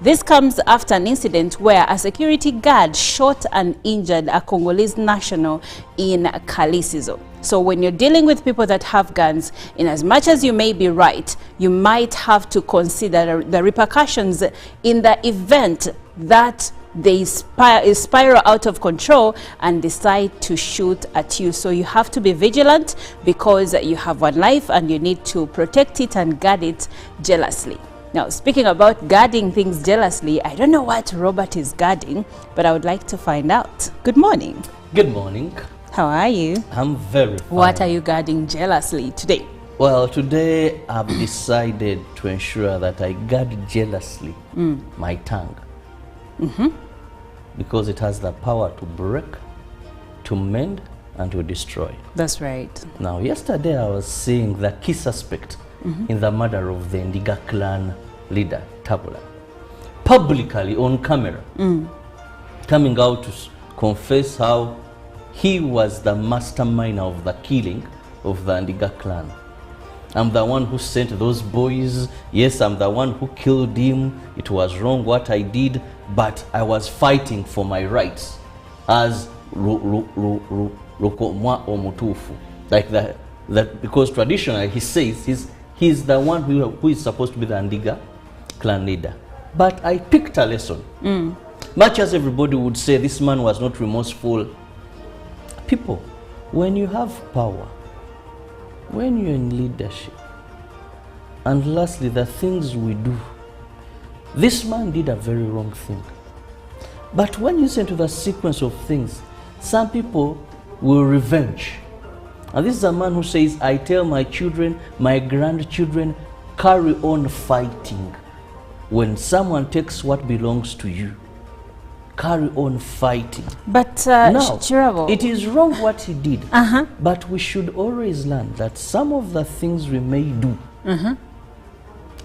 This comes after an incident where a security guard shot and injured a Congolese national in Kalisizo. So when you're dealing with people that have guns, in as much as you may be right, you might have to consider the repercussions in the event that they spiral out of control and decide to shoot at you. So you have to be vigilant because you have one life and you need to protect it and guard it jealously. Now, speaking about guarding things jealously, I don't know what Robert is guarding, but I would like to find out. Good morning. Good morning. How are you? I'm very fine. What are you guarding jealously today? Well, today I've decided to ensure that I guard jealously my tongue. Because it has the power to break, to mend, and to destroy. That's right. Now, yesterday I was seeing the key suspect in the murder of the Ndiga clan leader, Tabula, publicly on camera, coming out to confess how he was the mastermind of the killing of the Ndiga clan. I'm the one who sent those boys. Yes, I'm the one who killed him. It was wrong what I did, but I was fighting for my rights as Rokomwa Omutufu. Like that, because traditionally he says he's the one who is supposed to be the Ndiga clan leader. But I picked a lesson. Much as everybody would say this man was not remorseful. People, when you have power, when you're in leadership, and lastly, the things we do, this man did a very wrong thing. But when you listen to the sequence of things, some people will revenge. And this is a man who says, I tell my children, my grandchildren, carry on fighting. When someone takes what belongs to you, carry on fighting. But now, it is wrong what he did, but we should always learn that some of the things we may do,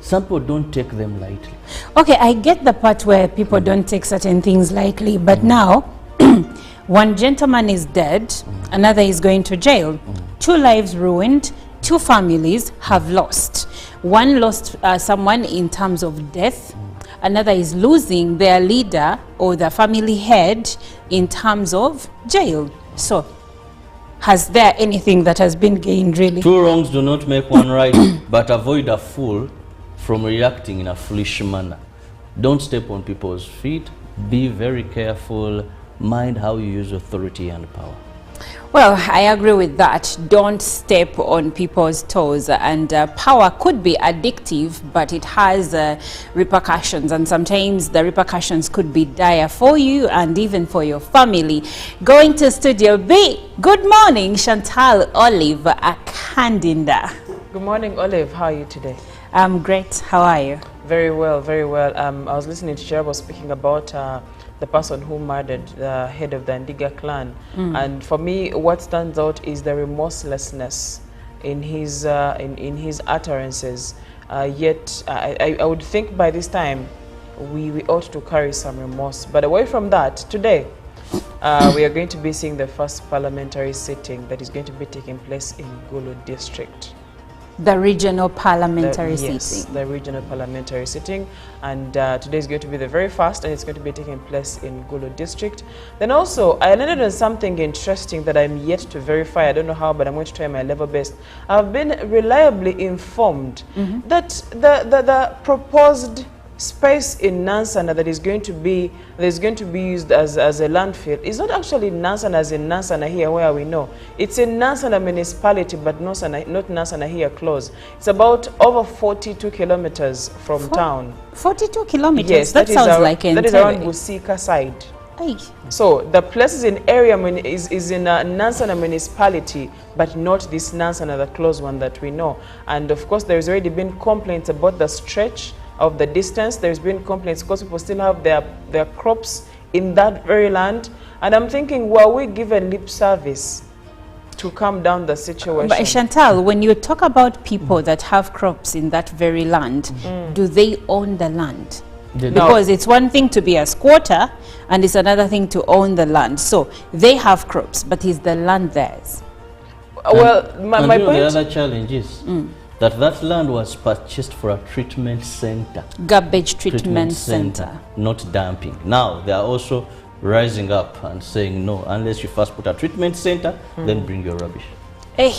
some people don't take them lightly. Okay, I get the part where people don't take certain things lightly, but now, one gentleman is dead, another is going to jail. 2 lives ruined, 2 families have lost. One lost someone in terms of death, another is losing their leader or the family head in terms of jail. So, has there anything that has been gained, really? 2 wrongs do not make one right, but avoid a fool from reacting in a foolish manner. Don't step on people's feet. Be very careful. Mind how you use authority and power. Well, I agree with that. Don't step on people's toes, and power could be addictive, but it has repercussions, and sometimes the repercussions could be dire for you and even for your family. Going to Studio B, good morning, Chantal Olive Akandinda. Good morning, Olive. How are you today? I'm great. How are you? Very well, very well. I was listening to Herbal speaking about the person who murdered the head of the Ndiga clan. And for me, what stands out is the remorselessness in his utterances. Yet, I would think by this time, we ought to carry some remorse. But away from that, today, we are going to be seeing the first parliamentary sitting that is going to be taking place in Gulu district. The regional parliamentary sitting. Yes, the regional parliamentary sitting. And today is going to be the very first, and it's going to be taking place in Gulu district. Then also, I landed on something interesting that I'm yet to verify. I don't know how, but I'm going to try my level best. I've been reliably informed that the proposed space in Nansana that is going to be used as a landfill is not actually Nansana as in Nansana here where we know. It's in Nansana municipality, but not Nansana here close. It's about over 42 kilometers from town. 42 kilometers? Yes, that sounds like that is around Busika side. Aye. So the place is in area is in Nansana municipality, but not this Nansana, the close one that we know. And of course, there's already been complaints about the stretch of the distance. There's been complaints because people still have their crops in that very land. And I'm thinking, were we given lip service to calm down the situation? But Chantal, when you talk about people that have crops in that very land, do they own the land? Because it's one thing to be a squatter and it's another thing to own the land. So they have crops, but is the land theirs? Well, my point... The other challenge is, that land was purchased for a treatment center. Garbage treatment center. Not dumping. Now they are also rising up and saying, no, unless you first put a treatment center, then bring your rubbish. Hey,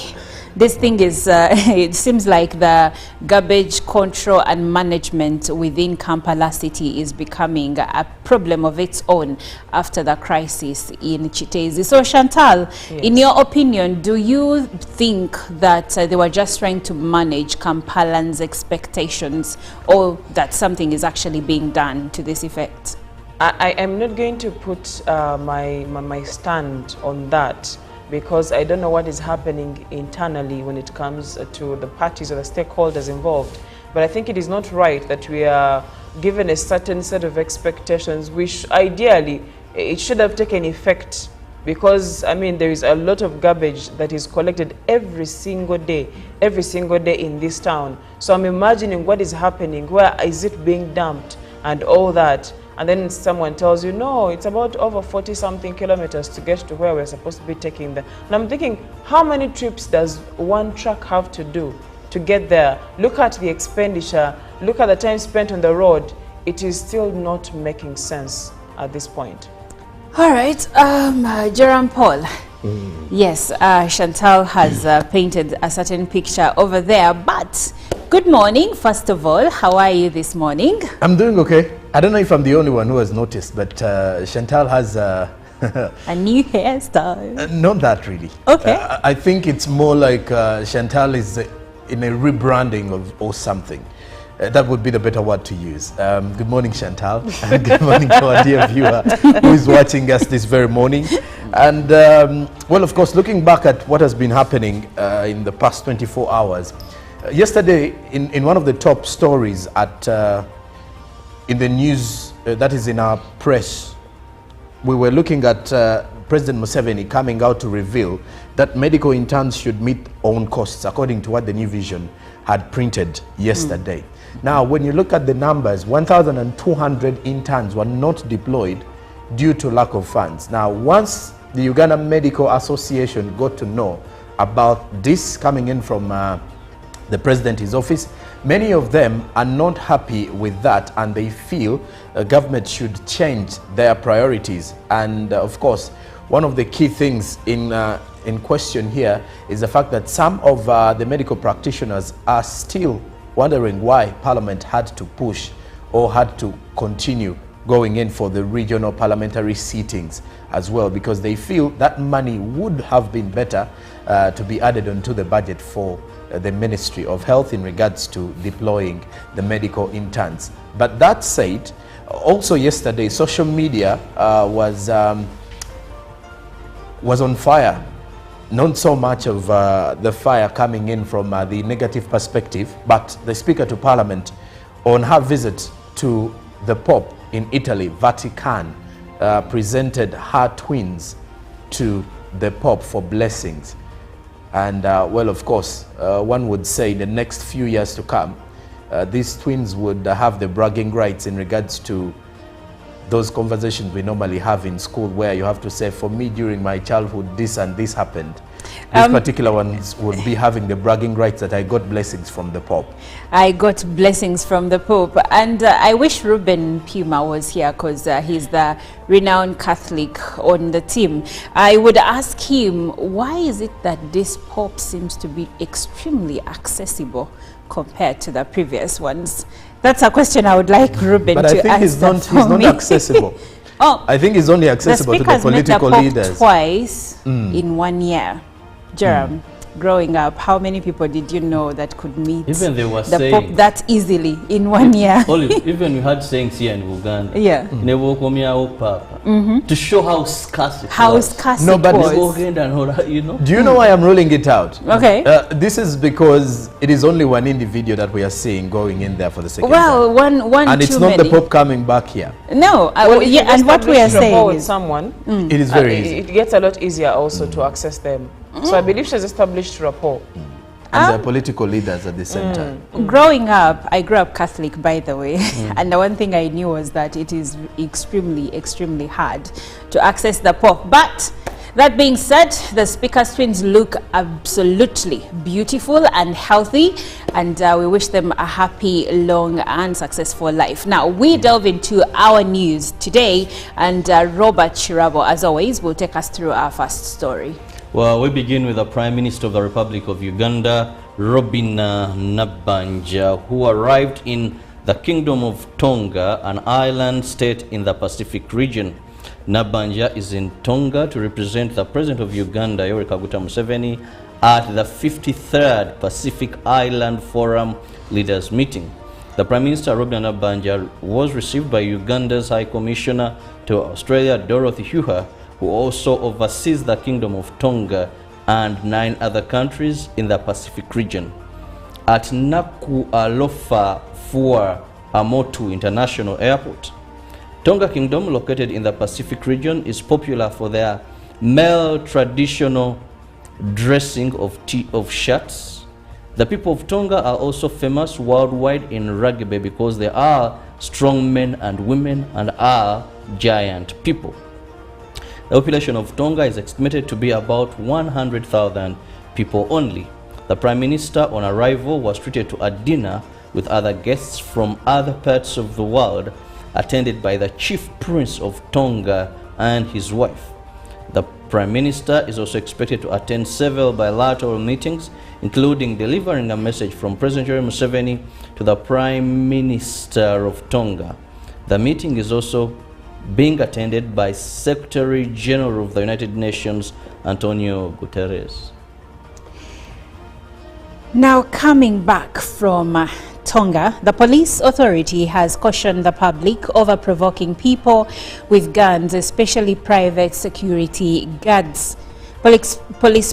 this thing is, it seems like the garbage control and management within Kampala city is becoming a problem of its own after the crisis in Chitezi. So Chantal, yes, in your opinion, do you think that they were just trying to manage Kampalans' expectations, or that something is actually being done to this effect? I am not going to put my stand on that, because I don't know what is happening internally when it comes to the parties or the stakeholders involved. But I think it is not right that we are given a certain set of expectations, which ideally it should have taken effect, because I mean there is a lot of garbage that is collected every single day in this town. So I'm imagining what is happening, where is it being dumped and all that. And then someone tells you, no, it's about over 40-something kilometers to get to where we're supposed to be taking them. And I'm thinking, how many trips does one truck have to do to get there? Look at the expenditure, look at the time spent on the road. It is still not making sense at this point. All right, Jerome Paul. Yes, Chantal has painted a certain picture over there, but good morning, first of all. How are you this morning? I'm doing okay. I don't know if I'm the only one who has noticed, but Chantal has a new hairstyle. Not that really. Okay. I think it's more like Chantal is in a rebranding or something. That would be the better word to use. Good morning, Chantal. And good morning to our dear viewer who is watching us this very morning. And well, of course, looking back at what has been happening in the past 24 hours, yesterday in one of the top stories at in the news, that is in our press, we were looking at President Museveni coming out to reveal that medical interns should meet own costs, according to what the New Vision had printed yesterday. Now, when you look at the numbers, 1,200 interns were not deployed due to lack of funds. Now, once the Uganda Medical Association got to know about this coming in from the president's office, many of them are not happy with that, and they feel government should change their priorities. And of course, one of the key things in question here is the fact that some of the medical practitioners are still wondering why Parliament had to push or had to continue going in for the regional parliamentary seatings as well, because they feel that money would have been better to be added onto the budget for the Ministry of Health in regards to deploying the medical interns. But that said, also yesterday, social media was on fire. Not so much of the fire coming in from the negative perspective, but the Speaker to Parliament on her visit to the Pope in Italy, Vatican, presented her twins to the Pope for blessings. And well, of course, one would say in the next few years to come, these twins would have the bragging rights in regards to those conversations we normally have in school, where you have to say, for me during my childhood this and this happened. These particular ones would be having the bragging rights that I got blessings from the Pope. I got blessings from the Pope. And I wish Ruben Pima was here, because he's the renowned Catholic on the team. I would ask him, why is it that this Pope seems to be extremely accessible compared to the previous ones? That's a question I would like Ruben to answer. But I think he's not accessible. Oh, I think he's only accessible to the political leaders. Twice in 1 year. Jerome, growing up, how many people did you know that could meet Even they were the saying, Pope that easily in 1 year? Even we had sayings here in Uganda. Yeah. To show how scarce it was. How scarce No, it but was. You know? Do you know why I'm ruling it out? Okay. This is because it is only one individual that we are seeing going in there for the second Well, time. one And it's too not many. the Pope coming back here. No, Well, yeah, and what we are saying with is someone, It is very easy. it gets a lot easier also to access them. So I believe she's established rapport. And they're political leaders at the same time. growing up, I grew up Catholic, by the way, and the one thing I knew was that it is extremely, extremely hard to access the Pope. But That being said, the Speaker's twins look absolutely beautiful and healthy, and we wish them a happy, long and successful life. Now, we delve into our news today, and Robert Chirabo, as always, will take us through our first story. Well, we begin with the Prime Minister of the Republic of Uganda, Robina Nabbanja, who arrived in the Kingdom of Tonga, an island state in the Pacific region. Nabbanja is in Tonga to represent the President of Uganda, Yoweri Kaguta Museveni, at the 53rd Pacific Island Forum Leaders Meeting. The Prime Minister, Robina Nabbanja, was received by Uganda's High Commissioner to Australia, Dorothy Huha, who also oversees the Kingdom of Tonga and 9 other countries in the Pacific region. At Nakualofa Fua Amotu International Airport, Tonga Kingdom, located in the Pacific region, is popular for their male traditional dressing of shirts. The people of Tonga are also famous worldwide in rugby because they are strong men and women and are giant people. The population of Tonga is estimated to be about 100,000 people only. The Prime Minister on arrival was treated to a dinner with other guests from other parts of the world, attended by the Chief Prince of Tonga and his wife. The Prime Minister is also expected to attend several bilateral meetings, including delivering a message from President Yoweri Museveni to the Prime Minister of Tonga. The meeting is also being attended by Secretary General of the United Nations, Antonio Guterres. Now, coming back from Tonga, the police authority has cautioned the public over provoking people with guns, especially private security guards. Police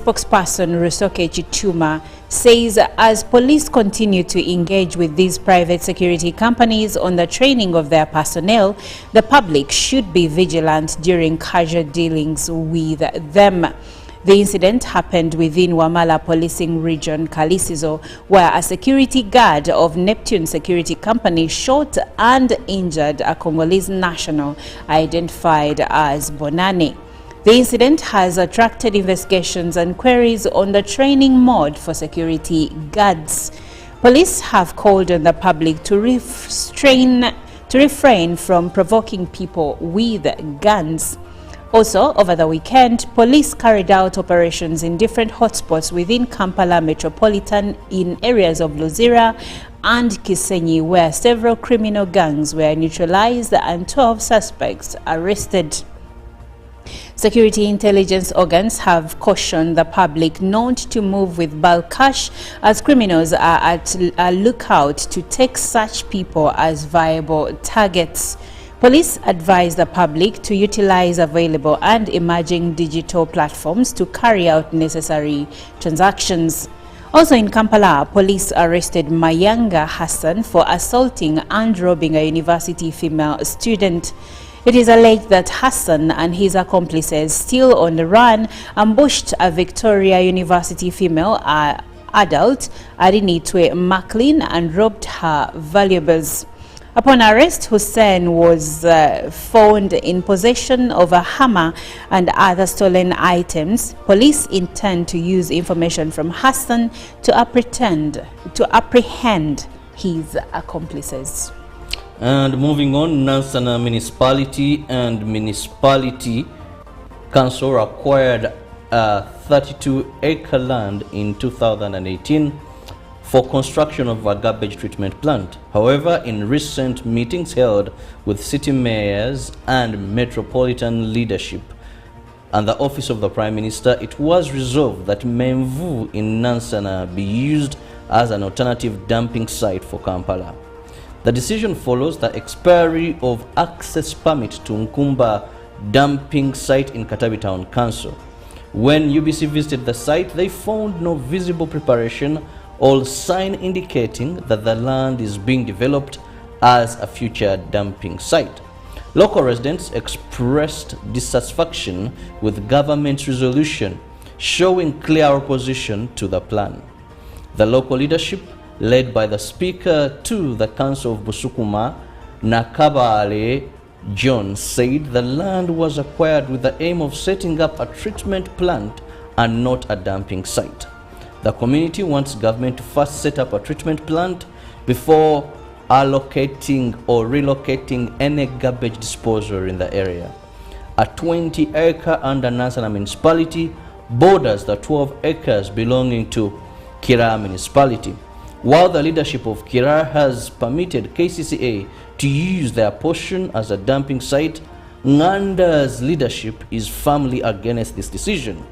spokesperson Rusoke Chituma says as police continue to engage with these private security companies on the training of their personnel, the public should be vigilant during casual dealings with them. The incident happened within Wamala Policing Region, Kalisizo, where a security guard of Neptune Security Company shot and injured a Congolese national identified as Bonane. The incident has attracted investigations and queries on the training mode for security guards. Police have called on the public to refrain from provoking people with guns. Also, over the weekend, police carried out operations in different hotspots within Kampala Metropolitan in areas of Luzira and Kisenyi, where several criminal gangs were neutralized and 12 suspects arrested. Security intelligence organs have cautioned the public not to move with bulk cash, as criminals are at a lookout to take such people as viable targets. Police advise the public to utilize available and emerging digital platforms to carry out necessary transactions. Also in Kampala, police arrested Mayanga Hassan for assaulting and robbing a university female student. It is alleged that Hassan and his accomplices, still on the run, ambushed a Victoria University female adult, Arinitwe Macklin, and robbed her valuables. Upon arrest, Hussein was found in possession of a hammer and other stolen items. Police intend to use information from Hassan to apprehend his accomplices. And moving on, Nansana Municipality and Municipality Council acquired a 32-acre land in 2018 for construction of a garbage treatment plant. However, in recent meetings held with city mayors and metropolitan leadership and the office of the Prime Minister, it was resolved that Memvu in Nansana be used as an alternative dumping site for Kampala. The decision follows the expiry of access permit to Nkumba dumping site in Katabi Town Council. When UBC visited the site, they found no visible preparation or sign indicating that the land is being developed as a future dumping site. Local residents expressed dissatisfaction with government's resolution, showing clear opposition to the plan. The local leadership, led by the Speaker to the Council of Busukuma, Nakabale John said the land was acquired with the aim of setting up a treatment plant and not a dumping site. The community wants government to first set up a treatment plant before allocating or relocating any garbage disposal in the area. A 20-acre under Nansana municipality borders the 12 acres belonging to Kira municipality. While the leadership of Kira has permitted KCCA to use their portion as a dumping site, Nganda's leadership is firmly against this decision.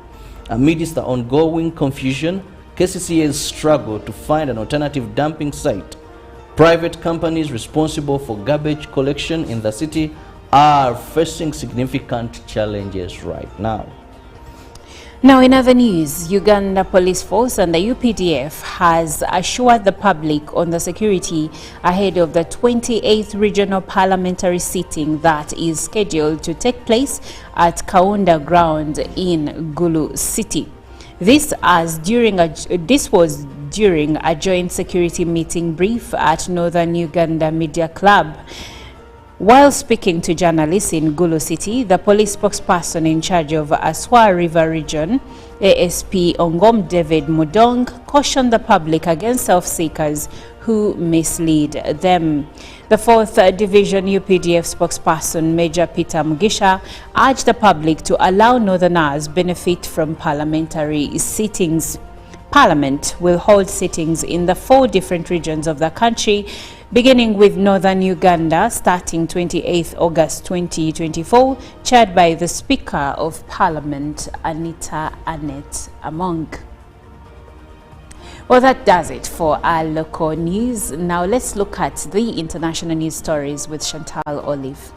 Amidst the ongoing confusion, KCCA's struggle to find an alternative dumping site, private companies responsible for garbage collection in the city are facing significant challenges right now. Now, in other news, Uganda Police Force and the UPDF has assured the public on the security ahead of the 28th regional parliamentary sitting that is scheduled to take place at Kaunda Ground in Gulu City. This was during a joint security meeting brief at Northern Uganda Media Club. While speaking to journalists in Gulu City, the police spokesperson in charge of Aswa River Region, ASP Ongom David Mudong, cautioned the public against self-seekers who mislead them. The 4th Division UPDF spokesperson, Major Peter Mugisha, urged the public to allow Northerners benefit from parliamentary sittings. Parliament will hold sittings in the 4 different regions of the country, beginning with Northern Uganda starting 28th August 2024, chaired by the Speaker of Parliament, Anita Annette Among. Well, that does it for our local news. Now let's look at the international news stories with Chantal Olive.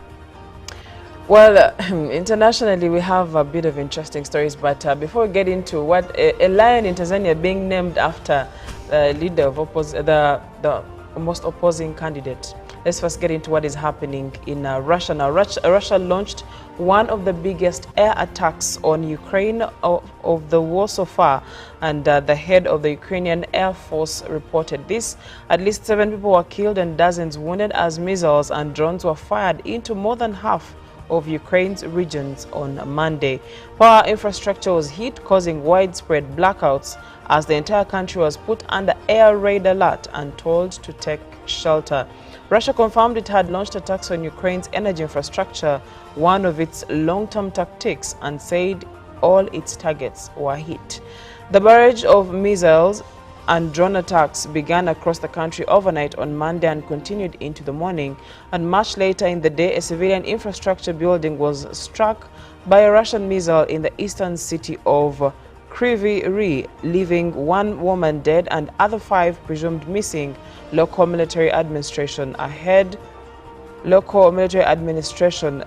Well, internationally we have a bit of interesting stories, but before we get into what a lion in Tanzania being named after the leader of the most opposing candidate, let's first get into what is happening in Russia. Now, Russia launched one of the biggest air attacks on Ukraine of the war so far, and the head of the Ukrainian Air Force reported this. At least 7 people were killed and dozens wounded as missiles and drones were fired into more than half of Ukraine's regions on Monday. Power infrastructure was hit, causing widespread blackouts as the entire country was put under air raid alert and told to take shelter. Russia confirmed it had launched attacks on Ukraine's energy infrastructure, one of its long-term tactics, and said all its targets were hit. The barrage of missiles and drone attacks began across the country overnight on Monday and continued into the morning. And much later in the day, a civilian infrastructure building was struck by a Russian missile in the eastern city of Kryvyi Rih, leaving 1 woman dead and other 5 presumed missing, local military administration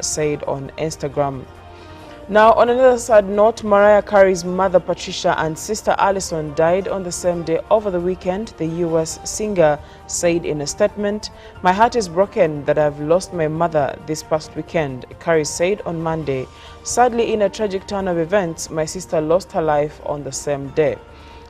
said on Instagram. Now, on another sad note, Mariah Carey's mother Patricia and sister Allison died on the same day over the weekend, the U.S. singer said in a statement. "My heart is broken that I've lost my mother this past weekend," Carey said on Monday. "Sadly, in a tragic turn of events, my sister lost her life on the same day."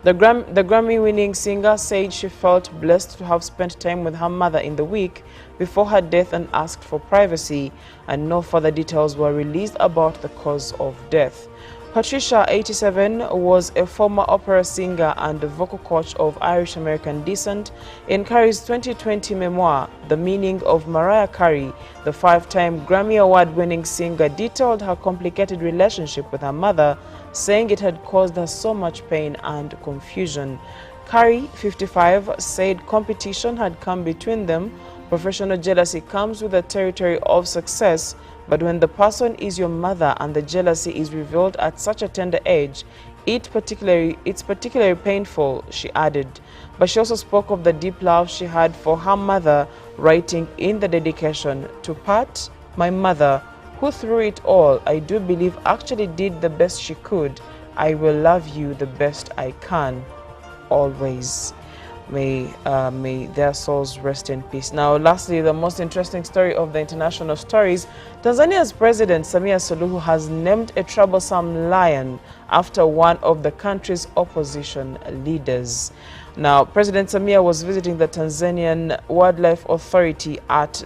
The Grammy-winning singer said she felt blessed to have spent time with her mother in the week before her death and asked for privacy, and no further details were released about the cause of death. Patricia, 87, was a former opera singer and a vocal coach of Irish-American descent. In Carey's 2020 memoir, The Meaning of Mariah Carey, the 5-time Grammy Award-winning singer detailed her complicated relationship with her mother, saying it had caused her so much pain and confusion. Carey, 55, said competition had come between them. Professional jealousy comes with the territory of success, but when the person is your mother and the jealousy is revealed at such a tender age, it's particularly painful, she added. But she also spoke of the deep love she had for her mother, writing in the dedication, "To Pat, my mother, who through it all I do believe actually did the best she could, I will love you the best I can, always." May their souls rest in peace. Now, lastly, the most interesting story of the international stories, Tanzania's President Samia Suluhu has named a troublesome lion after one of the country's opposition leaders. Now, President Samia was visiting the Tanzanian Wildlife Authority at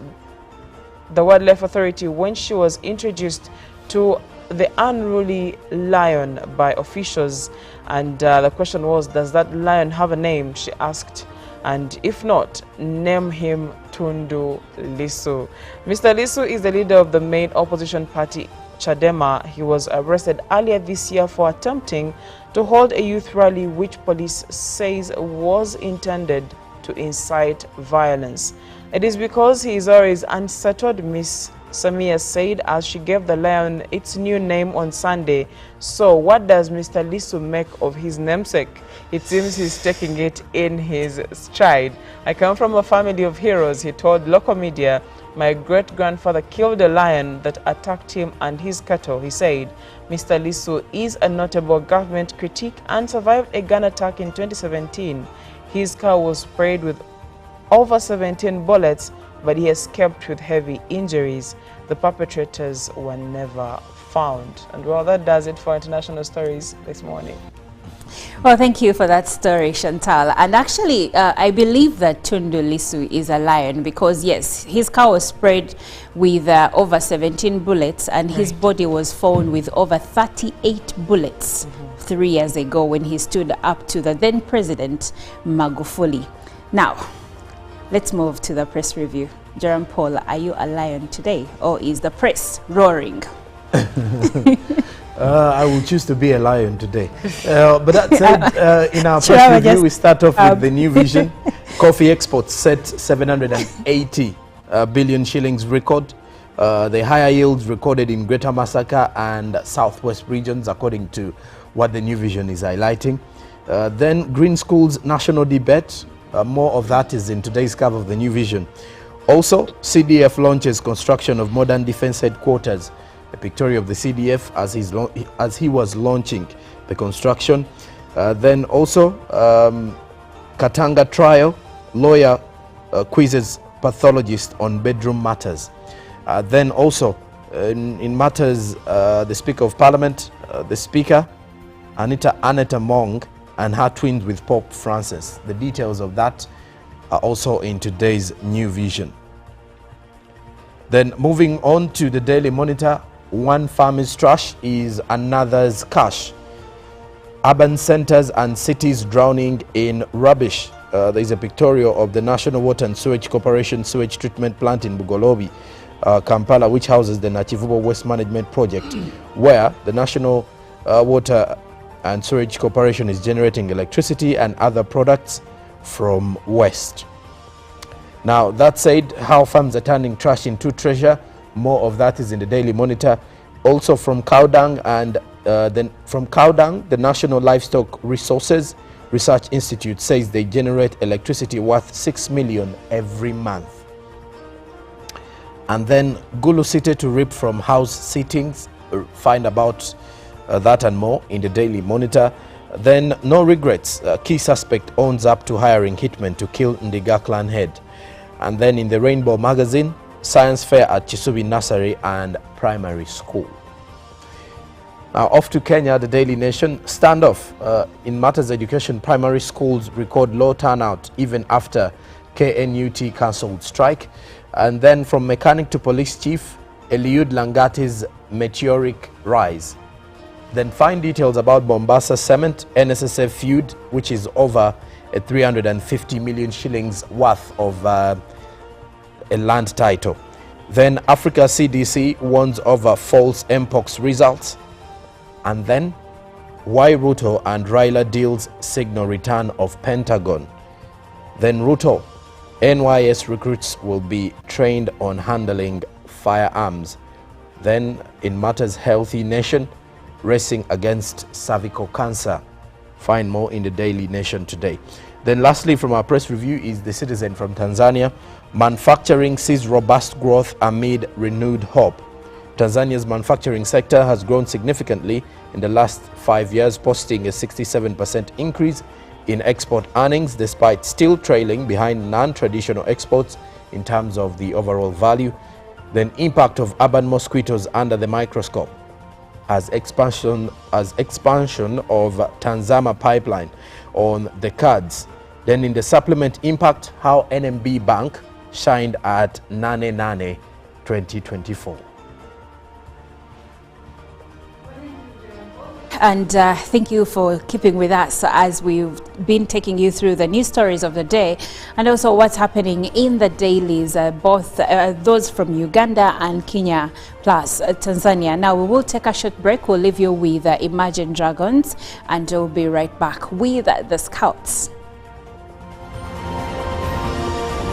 the Wildlife Authority when she was introduced to the unruly lion by officials. And the question was, does that lion have a name? She asked. And if not, name him Tundu Lissu. Mr. Lissu is the leader of the main opposition party, Chadema. He was arrested earlier this year for attempting to hold a youth rally which police says was intended to incite violence. It is because he is always unsettled, Miss Samia said as she gave the lion its new name on Sunday. So what does Mr. Lissu make of his namesake? It seems he's taking it in his stride. I come from a family of heroes, he told local media. My great-grandfather killed a lion that attacked him and his cattle, he said. Mr. Lissu is a notable government critic and survived a gun attack in 2017. His car was sprayed with over 17 bullets, but he escaped with heavy injuries. The perpetrators were never found. And well, that does it for international stories this morning. Well, thank you for that story, Chantal. And actually, I believe that Tundu Lissu is a lion because, yes, his car was sprayed with over 17 bullets and his body was found with over 38 bullets 3 years ago when he stood up to the then President Magufuli. Now, let's move to the press review. Jerome Paul, are you a lion today or is the press roaring? I will choose to be a lion today. But that said, in our press review, we start off with the new vision. Coffee exports set 780 billion shillings record. The higher yields recorded in Greater Masaka and Southwest regions, according to what the new vision is highlighting. Then Green Schools National Debate. More of that is in today's cover of the new vision. Also, CDF launches construction of modern defense headquarters. A picture of the CDF as he was launching the construction. Then also, Katanga trial, lawyer quizzes pathologist on bedroom matters. Then also, in matters, the Speaker of Parliament, the Speaker, Aneta Mong, and her twins with Pope Francis. The details of that are also in today's new vision. Then moving on to the Daily Monitor, one farmer's trash is another's cash. Urban centers and cities drowning in rubbish. There is a pictorial of the National Water and Sewage Corporation sewage treatment plant in Bugolobi, Kampala, which houses the Nachivubo Waste Management Project, where the National Water and Sewage Corporation is generating electricity and other products from waste. Now, that said, how farms are turning trash into treasure. More of that is in the Daily Monitor. Also from cow dung, and then from cow dung, the National Livestock Resources Research Institute says they generate electricity worth 6 million every month. And then Gulu City to rip from house sittings. Find about that and more in the Daily Monitor. Then no regrets. Key suspect owns up to hiring hitmen to kill Ndiga clan head. And then in the Rainbow magazine, science fair at Chisubi Nursery and Primary School. Now off to Kenya, the Daily Nation. Standoff in matters education. Primary schools record low turnout even after KNUT cancelled strike. And then from mechanic to police chief, Eliud Langati's meteoric rise. Then find details about Mombasa Cement NSSF feud, which is over 350 million shillings worth of a land title. Then Africa CDC warns over false Mpox results. And then why Ruto and Raila deals signal return of Pentagon. Then Ruto, NYS recruits will be trained on handling firearms. Then in matters healthy nation, racing against cervical cancer. Find more in the Daily Nation today. Then lastly, from our press review is the Citizen from Tanzania. Manufacturing sees robust growth amid renewed hope. Tanzania's manufacturing sector has grown significantly in the last 5 years, posting a 67% increase in export earnings, despite still trailing behind non-traditional exports in terms of the overall value. Then impact of urban mosquitoes under the microscope as expansion of Tanzama pipeline on the cards. Then in the supplement impact, how NMB Bank shined at Nane Nane 2024. And thank you for keeping with us as we've been taking you through the news stories of the day and also what's happening in the dailies, both those from Uganda and Kenya plus Tanzania. Now we will take a short break. We'll leave you with Imagine Dragons and we'll be right back with the Scouts.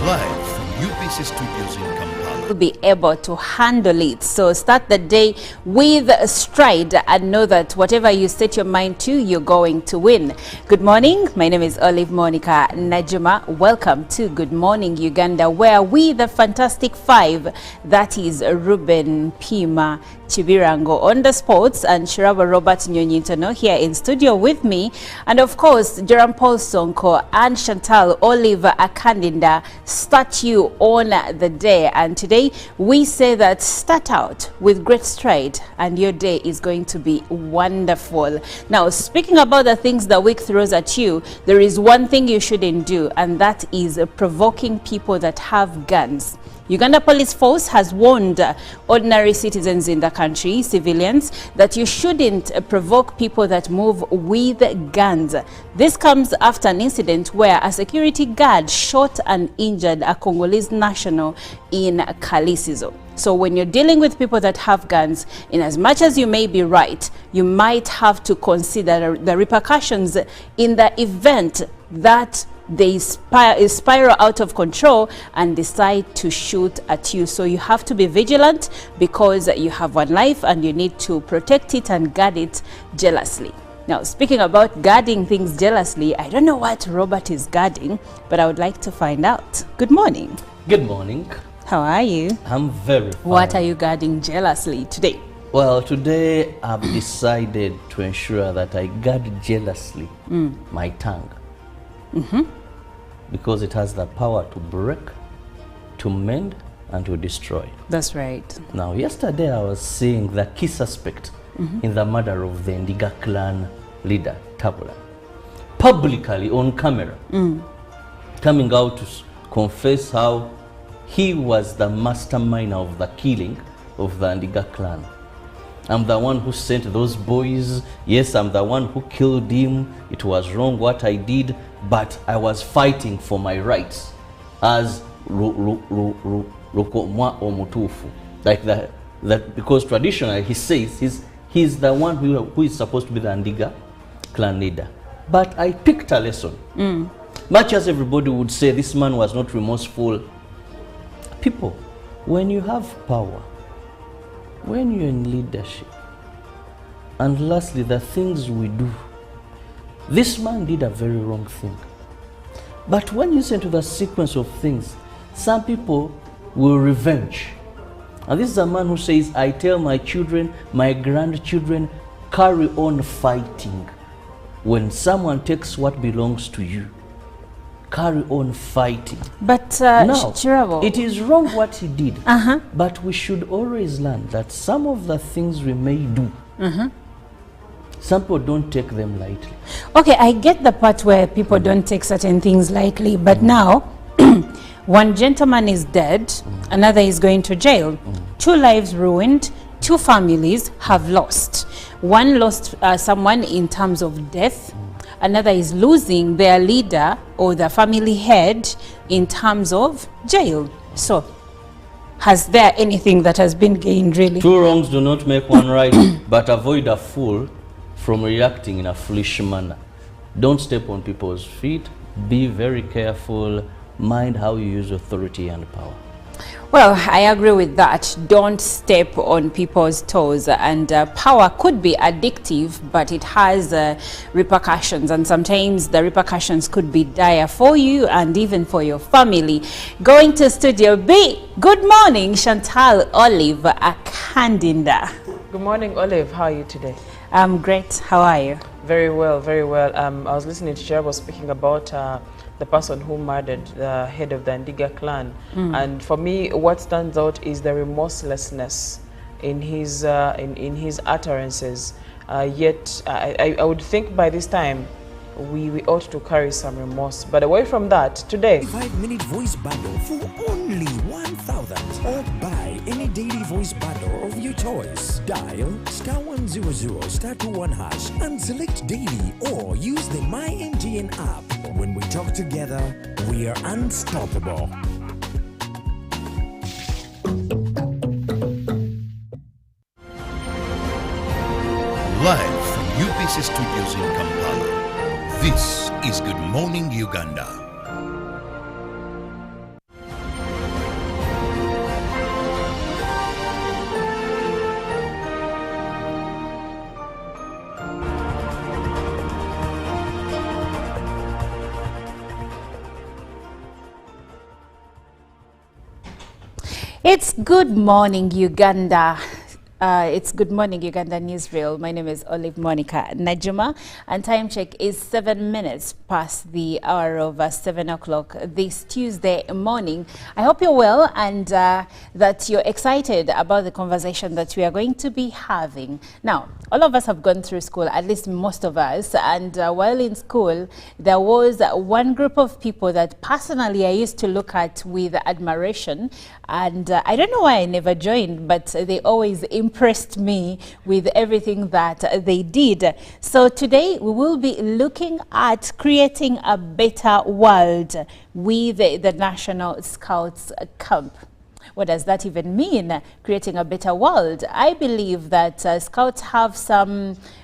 Live from UBC Studios in Kampala. Will be able to handle it. So start the day with stride and know that whatever you set your mind to, you're going to win. Good morning. My name is Olive Monica Najuma. Welcome to Good Morning Uganda, where we, the Fantastic Five, that is Ruben Pima Chibirango on the sports and Shiraba Robert Nyonyintono here in studio with me, and of course Jerome Paul Sonko and Chantal Oliver Akandinda start you on the day. And today we say that start out with great stride and your day is going to be wonderful. Now, speaking about the things the week throws at you, there is one thing you shouldn't do, and that is provoking people that have guns. Uganda Police Force has warned ordinary citizens in the country, civilians, that you shouldn't provoke people that move with guns. This comes after an incident where a security guard shot and injured a Congolese national in Kalisizo. So when you're dealing with people that have guns, in as much as you may be right, you might have to consider the repercussions in the event that they spiral out of control and decide to shoot at you. So you have to be vigilant because you have one life and you need to protect it and guard it jealously. Now, speaking about guarding things jealously, I don't know what Robert is guarding, but I would like to find out. Good morning. Good morning. How are you? I'm very fine. What are you guarding jealously today? Well, today I've decided to ensure that I guard jealously my tongue. Because it has the power to break, to mend, and to destroy. That's right. Now, yesterday I was seeing the key suspect in the murder of the Ndiga clan leader, Tabula, publicly on camera, coming out to confess how he was the mastermind of the killing of the Ndiga clan. I'm the one who sent those boys. Yes, I'm the one who killed him. It was wrong what I did, but I was fighting for my rights as Rokomwa Omutufu. Like that, because traditionally he says he's the one who is supposed to be the Ndiga clan leader. But I picked a lesson. Much as everybody would say this man was not remorseful, people, when you have power, when you're in leadership, and lastly, the things we do, this man did a very wrong thing. But when you listen to the sequence of things, some people will revenge. And this is a man who says, I tell my children, my grandchildren, carry on fighting. When someone takes what belongs to you, carry on fighting. But now, it is wrong what he did. But we should always learn that some of the things we may do, some people don't take them lightly. Okay, I get the part where people don't take certain things lightly, but now one gentleman is dead, another is going to jail. 2 lives ruined, 2 families have lost. One lost someone in terms of death, another is losing their leader or the family head in terms of jail. So, has there anything that has been gained really? 2 wrongs do not make one right, but avoid a fool from reacting in a foolish manner. Don't step on people's feet. Be very careful. Mind how you use authority and power. Well, I agree with that. Don't step on people's toes, and power could be addictive, but it has repercussions, and sometimes the repercussions could be dire for you and even for your family. Going to Studio B, good morning, Chantal Olive Akandinda. Good morning, Olive. How are you today? I'm great. How are you? Very well, very well. I was listening to Herbal speaking about the person who murdered the head of the Ndiga clan. And for me, what stands out is the remorselessness in his utterances. Yet, I would think by this time, we ought to carry some remorse. But away from that, today... 5-minute voice bundle for only 1,000. Or buy any daily voice bundle of your choice. Dial *100 *21 hash and select daily or use the MyMTN app. When we talk together, we are unstoppable. Live from UBC Studios in Kampala, this is Good Morning Uganda. It's Good Morning Uganda. It's Good Morning Uganda Newsreel. My name is Olive Monica Najuma, and time check is 7 minutes past the hour of 7 o'clock this Tuesday morning. I hope you're well and that you're excited about the conversation that we are going to be having. Now, all of us have gone through school, at least most of us, and while in school, there was one group of people that personally I used to look at with admiration, and I don't know why I never joined, but they always impressed me with everything that they did. So today we will be looking at creating a better world with the National Scouts Camp. What does that even mean, creating a better world? I believe that Scouts have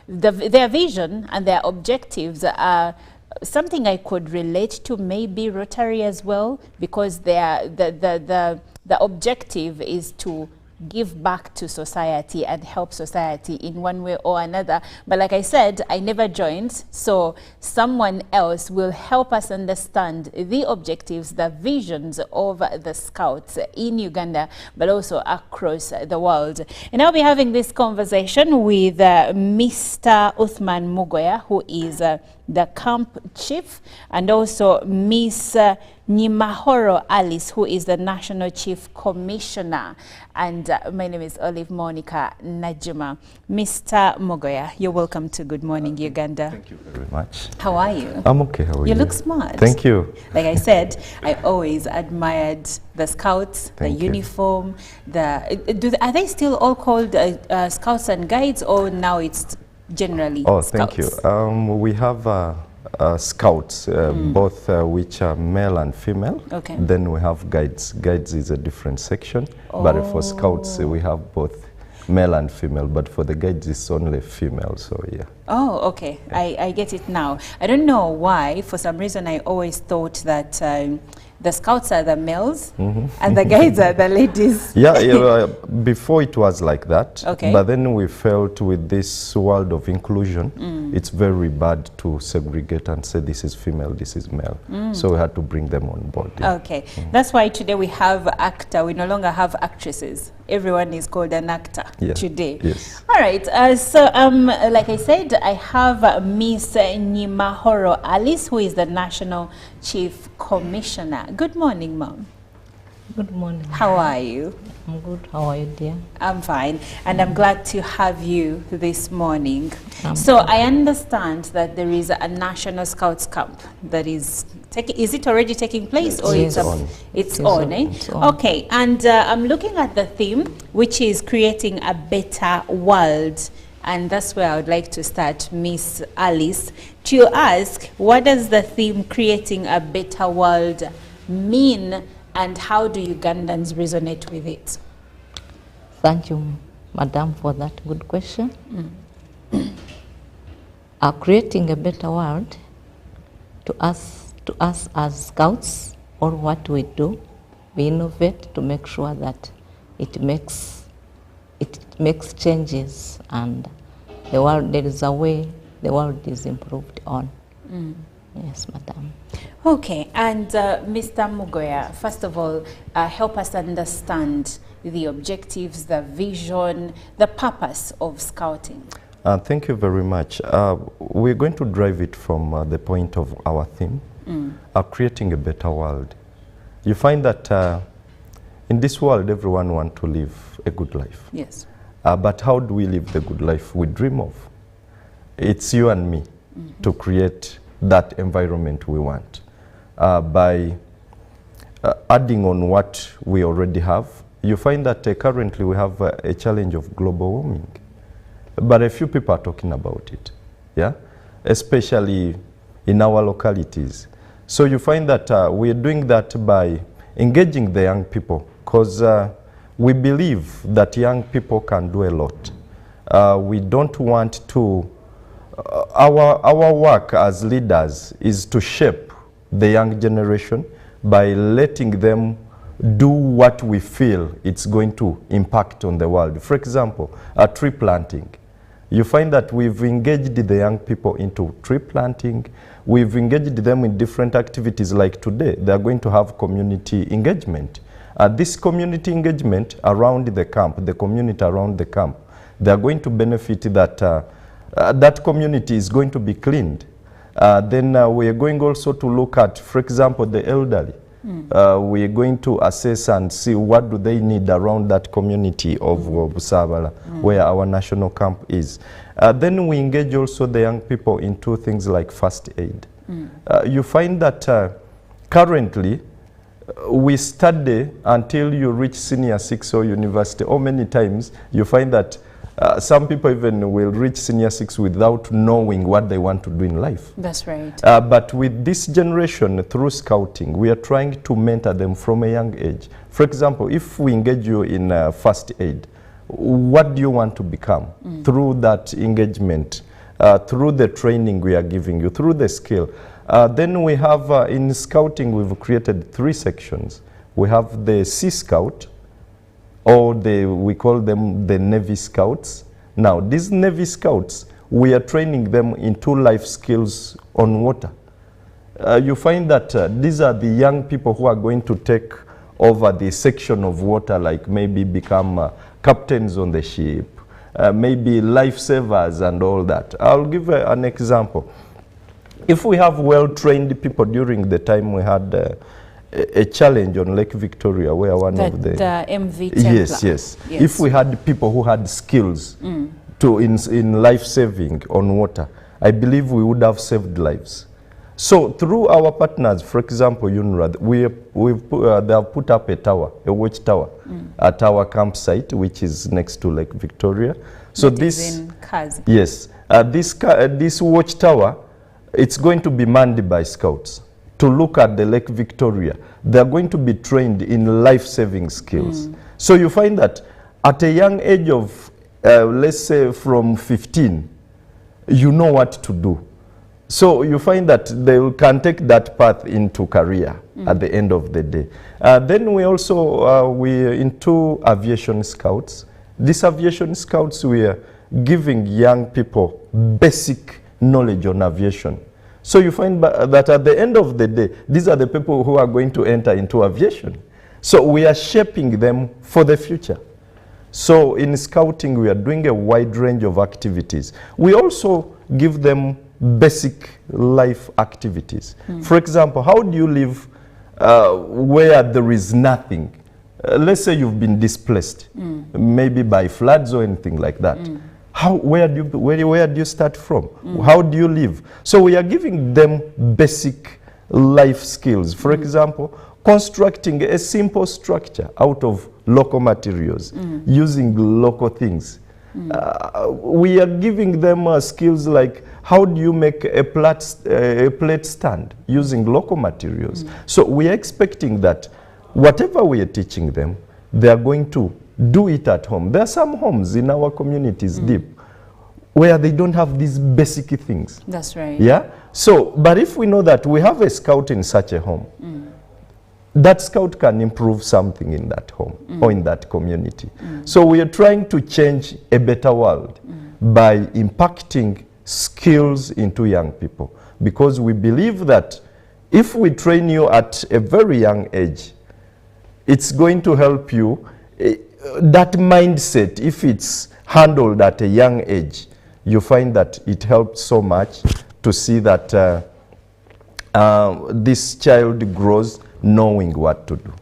their vision and their objectives are something I could relate to, maybe Rotary as well, because the objective is to give back to society and help society in one way or another. But like I said, I never joined, so someone else will help us understand the objectives, the visions of the Scouts in Uganda, but also across the world. And I'll be having this conversation with Mr. Uthman Mugoya, who is the camp chief, and also Miss Nyimahoro Alice, who is the National Chief Commissioner. And my name is Olive Monica Najuma. Mr. Mugoya, you're welcome to Good Morning Uganda. Thank you very much. How are you? I'm okay. How are you? You look smart. Thank you. Like I said, I always admired the Scouts, the uniform, are they still all called Scouts and Guides, or now it's generally Scouts? Thank you. We have Scouts, both which are male and female. Okay. Then we have Guides. Guides is a different section, but for Scouts we have both male and female, but for the Guides it's only female, so yeah. Oh, okay. Yeah. I get it now. I don't know why, for some reason I always thought that the Scouts are the males and the Guides are the ladies. Yeah, before it was like that, okay. But then we felt with this world of inclusion, it's very bad to segregate and say this is female, this is male. So we had to bring them on board. Yeah. Okay, that's why today we have actor. We no longer have actresses. Everyone is called an actor today. Yes. All right, so like I said, I have Miss Nyimahoro Alice, who is the National Chief Commissioner. Good morning, Mom. Good morning. How are you? I'm good. How are you, dear? I'm fine, and I'm glad to have you this morning. So I understand that there is a National Scouts Camp that is it already taking place, or it's on? It's on, eh? It's on. Okay, and I'm looking at the theme, which is creating a better world. And that's where I would like to start, Miss Alice, to ask, what does the theme creating a better world mean, and how do Ugandans resonate with it? Thank you, Madam, for that good question. Creating a better world, to us as Scouts, or what we do, we innovate to make sure that it makes changes, and the world, there is a way the world is improved on. Yes, Madam. Okay, and Mr. Mugoya, first of all, help us understand the objectives, the vision, the purpose of Scouting. Thank you very much. We're going to drive it from the point of our theme, creating a better world. You find that in this world, everyone wants to live a good life. Yes. But how do we live the good life we dream of? It's you and me to create that environment we want by adding on what we already have you find that currently we have a challenge of global warming. But a few people are talking about it, yeah, especially in our localities. So you find that we are doing that by engaging the young people, because we believe that young people can do a lot. We don't want to, our work as leaders is to shape the young generation by letting them do what we feel it's going to impact on the world. For example, tree planting. You find that we've engaged the young people into tree planting. We've engaged them in different activities. Like today, they're going to have community engagement. This community engagement around the camp, the community around the camp, they're going to benefit that that community is going to be cleaned. Then we are going also to look at, for example, the elderly. We are going to assess and see what do they need around that community of Busabala, where our national camp is. Then we engage also the young people into things like first aid. You find that currently we study until you reach senior 6 or university, or many times you find that some people even will reach senior 6 without knowing what they want to do in life. That's right. But with this generation, through scouting, we are trying to mentor them from a young age. For example, if we engage you in first aid, what do you want to become? Through that engagement, through the training we are giving you, through the skill. Then we have, in scouting, we've created 3 sections. We have the Sea Scout, or we call them the Navy Scouts. Now, these Navy Scouts, we are training them into life skills on water. You find that these are the young people who are going to take over the section of water, like maybe become captains on the ship, maybe lifesavers and all that. I'll give an example. If we have well-trained people during the time we had a challenge on Lake Victoria, where one of the MV Templar. Yes. If we had people who had skills in life saving on water, I believe we would have saved lives. So through our partners, for example, UNRWA, they have put up a tower, a watch tower, at our campsite, which is next to Lake Victoria. So that this is in Kazi. Yes, this watch tower, it's going to be manned by scouts to look at the Lake Victoria. They're going to be trained in life-saving skills. So you find that at a young age of, let's say from 15, you know what to do. So you find that they can take that path into career at the end of the day. Then we also, we're into aviation scouts. These aviation scouts, we are giving young people basic knowledge on aviation. So you find that at the end of the day, these are the people who are going to enter into aviation. So we are shaping them for the future. So in scouting, we are doing a wide range of activities. We also give them basic life activities. For example, how do you live where there is nothing? Let's say you've been displaced, maybe by floods or anything like that. Where do you start from? How do you live? So we are giving them basic life skills. For example, constructing a simple structure out of local materials, using local things. We are giving them skills like how do you make a plate stand using local materials. So we are expecting that whatever we are teaching them, they are going to do it at home. There are some homes in our communities deep where they don't have these basic things. That's right. Yeah. So, but if we know that we have a scout in such a home, that scout can improve something in that home or in that community. So we are trying to change a better world by impacting skills into young people, because we believe that if we train you at a very young age, it's going to help you. That mindset, if it's handled at a young age, you find that it helps so much to see that this child grows knowing what to do.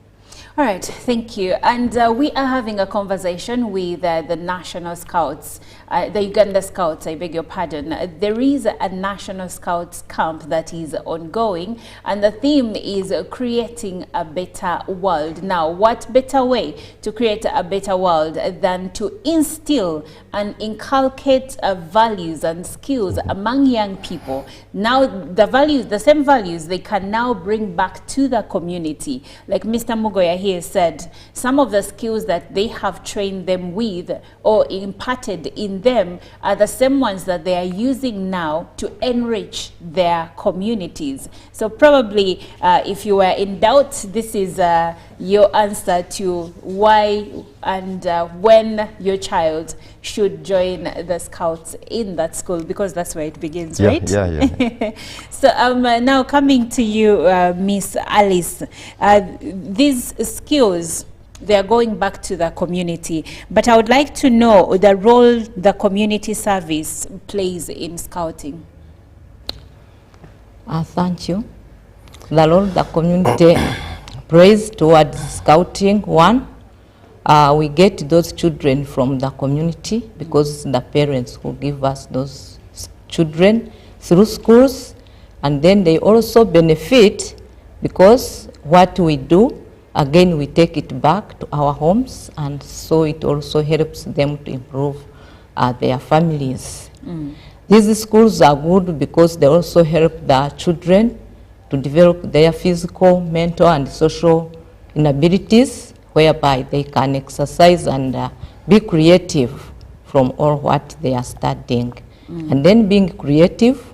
All right, thank you. And we are having a conversation with the National Scouts, the Uganda Scouts, I beg your pardon. There is a National Scouts camp that is ongoing, and the theme is creating a better world. Now, what better way to create a better world than to instill and inculcate values and skills among young people? Now, the same values, they can now bring back to the community. Like Mr. Mugoya here said, some of the skills that they have trained them with or imparted in them are the same ones that they are using now to enrich their communities. So probably if you were in doubt, this is your answer to why and when your child should join the Scouts in that school, because that's where it begins, right? Yeah. So now coming to you, Miss Alice, these skills, they are going back to the community, but I would like to know the role the community service plays in Scouting. Thank you. The role the community plays towards Scouting, one, we get those children from the community because the parents who give us those children through schools, and then they also benefit because what we do, again, we take it back to our homes, and so it also helps them to improve their families. These schools are good because they also help the children to develop their physical, mental, and social inabilities, whereby they can exercise and be creative from all what they are studying. And then being creative,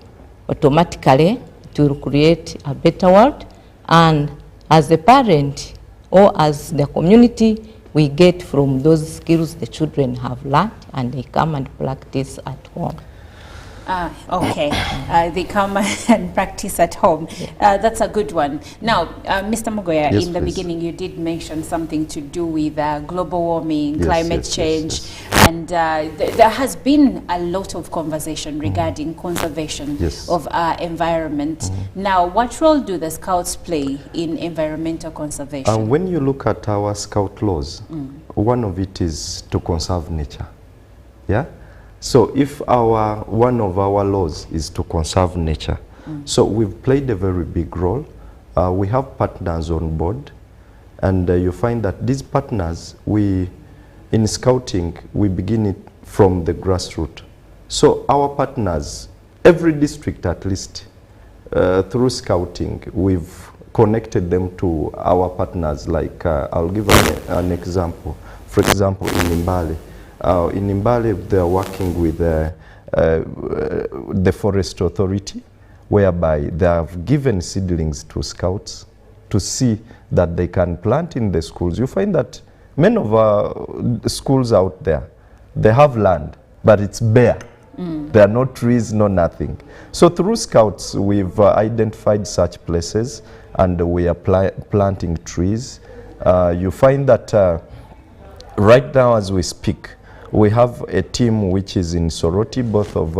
automatically it will create a better world. And as a parent or as the community, we get from those skills the children have learned, and they come and practice at home. Okay, they come and practice at home. That's a good one. Now, Mr. Mugoya, Yes, in the please. beginning you did mention something to do with global warming, Yes, climate yes, change, yes. and there has been a lot of conversation regarding conservation Yes. of our environment. Now, what role do the Scouts play in environmental conservation? When you look at our Scout laws, one of it is to conserve nature. Yeah? So if one of our laws is to conserve nature, so we've played a very big role. We have partners on board, and you find that these partners, in Scouting, we begin it from the grassroots. So our partners, every district at least, through Scouting, we've connected them to our partners. Like, I'll give an example. For example, in Mbale. In Mbale, they are working with the Forest Authority, whereby they have given seedlings to Scouts to see that they can plant in the schools. You find that many of our schools out there, they have land, but it's bare. There are no trees, no nothing. So through Scouts, we've identified such places, and we are planting trees. You find that right now as we speak, we have a team which is in Soroti, both of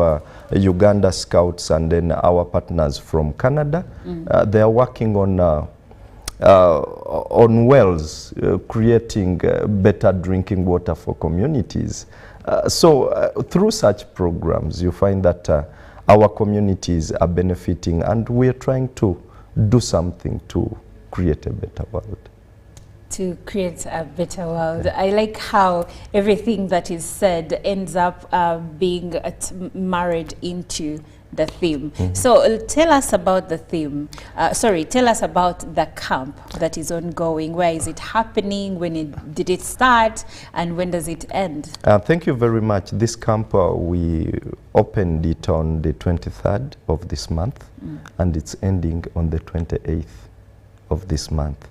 Uganda Scouts and then our partners from Canada. They are working on wells, creating better drinking water for communities. So through such programs, you find that our communities are benefiting, and we are trying to do something to create a better world. To create a better world. I like how everything that is said ends up being married into the theme. So tell us about the theme. Tell us about the camp that is ongoing. Where is it happening? Did it start? And when does it end? Thank you very much. This camp, we opened it on the 23rd of this month, and it's ending on the 28th of this month.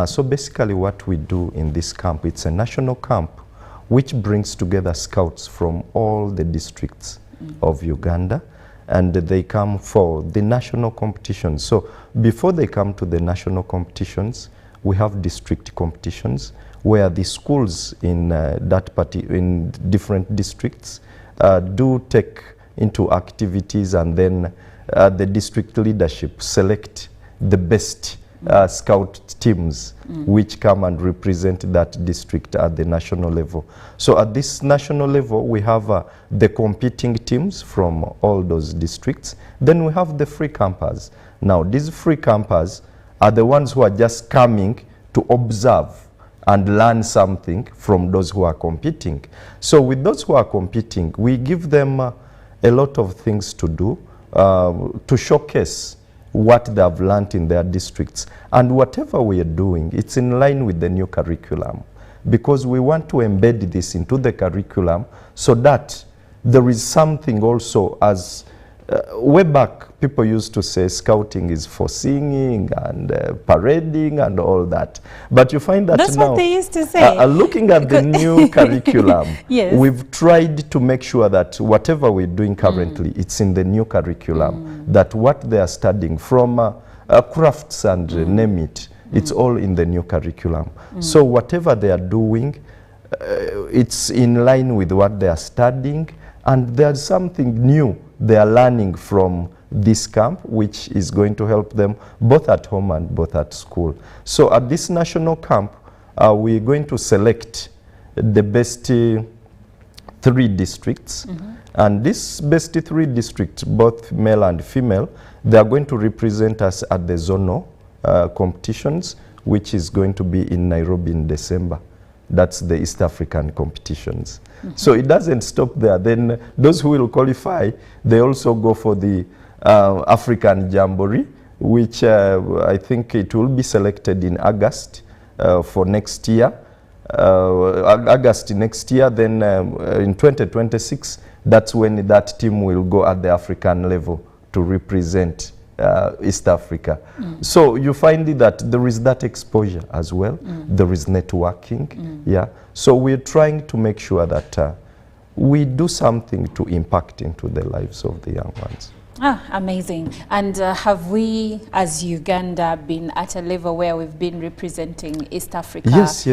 So basically what we do in this camp, it's a national camp which brings together Scouts from all the districts of Uganda, and they come for the national competitions. So before they come to the national competitions, we have district competitions where the schools in in different districts do take into activities, and then the district leadership select the best scout teams which come and represent that district at the national level. So at this national level, we have the competing teams from all those districts. Then we have the free campers. Now, these free campers are the ones who are just coming to observe and learn something from those who are competing. So with those who are competing, we give them a lot of things to do to showcase what they have learned in their districts. And whatever we are doing, it's in line with the new curriculum, because we want to embed this into the curriculum so that there is something also as way back, people used to say scouting is for singing and parading and all that. But you find that that's now, what they used to say. Looking at the new curriculum, yes. We've tried to make sure that whatever we're doing currently, it's in the new curriculum, that what they are studying from crafts and name it, it's all in the new curriculum. So whatever they are doing, it's in line with what they are studying, and there's something new they are learning from this camp, which is going to help them both at home and both at school. So at this national camp, we're going to select the best 3 districts. And this best 3 districts, both male and female, they are going to represent us at the zonal competitions, which is going to be in Nairobi in December. That's the East African competitions. So it doesn't stop there. Then those who will qualify, they also go for the African Jamboree, which I think it will be selected in August for next year. August next year, then in 2026, that's when that team will go at the African level to represent East Africa. So you find that there is that exposure as well. There is networking. Yeah. So we're trying to make sure that we do something to impact into the lives of the young ones. Ah, amazing. And have we, as Uganda, been at a level where we've been representing East Africa? Yes.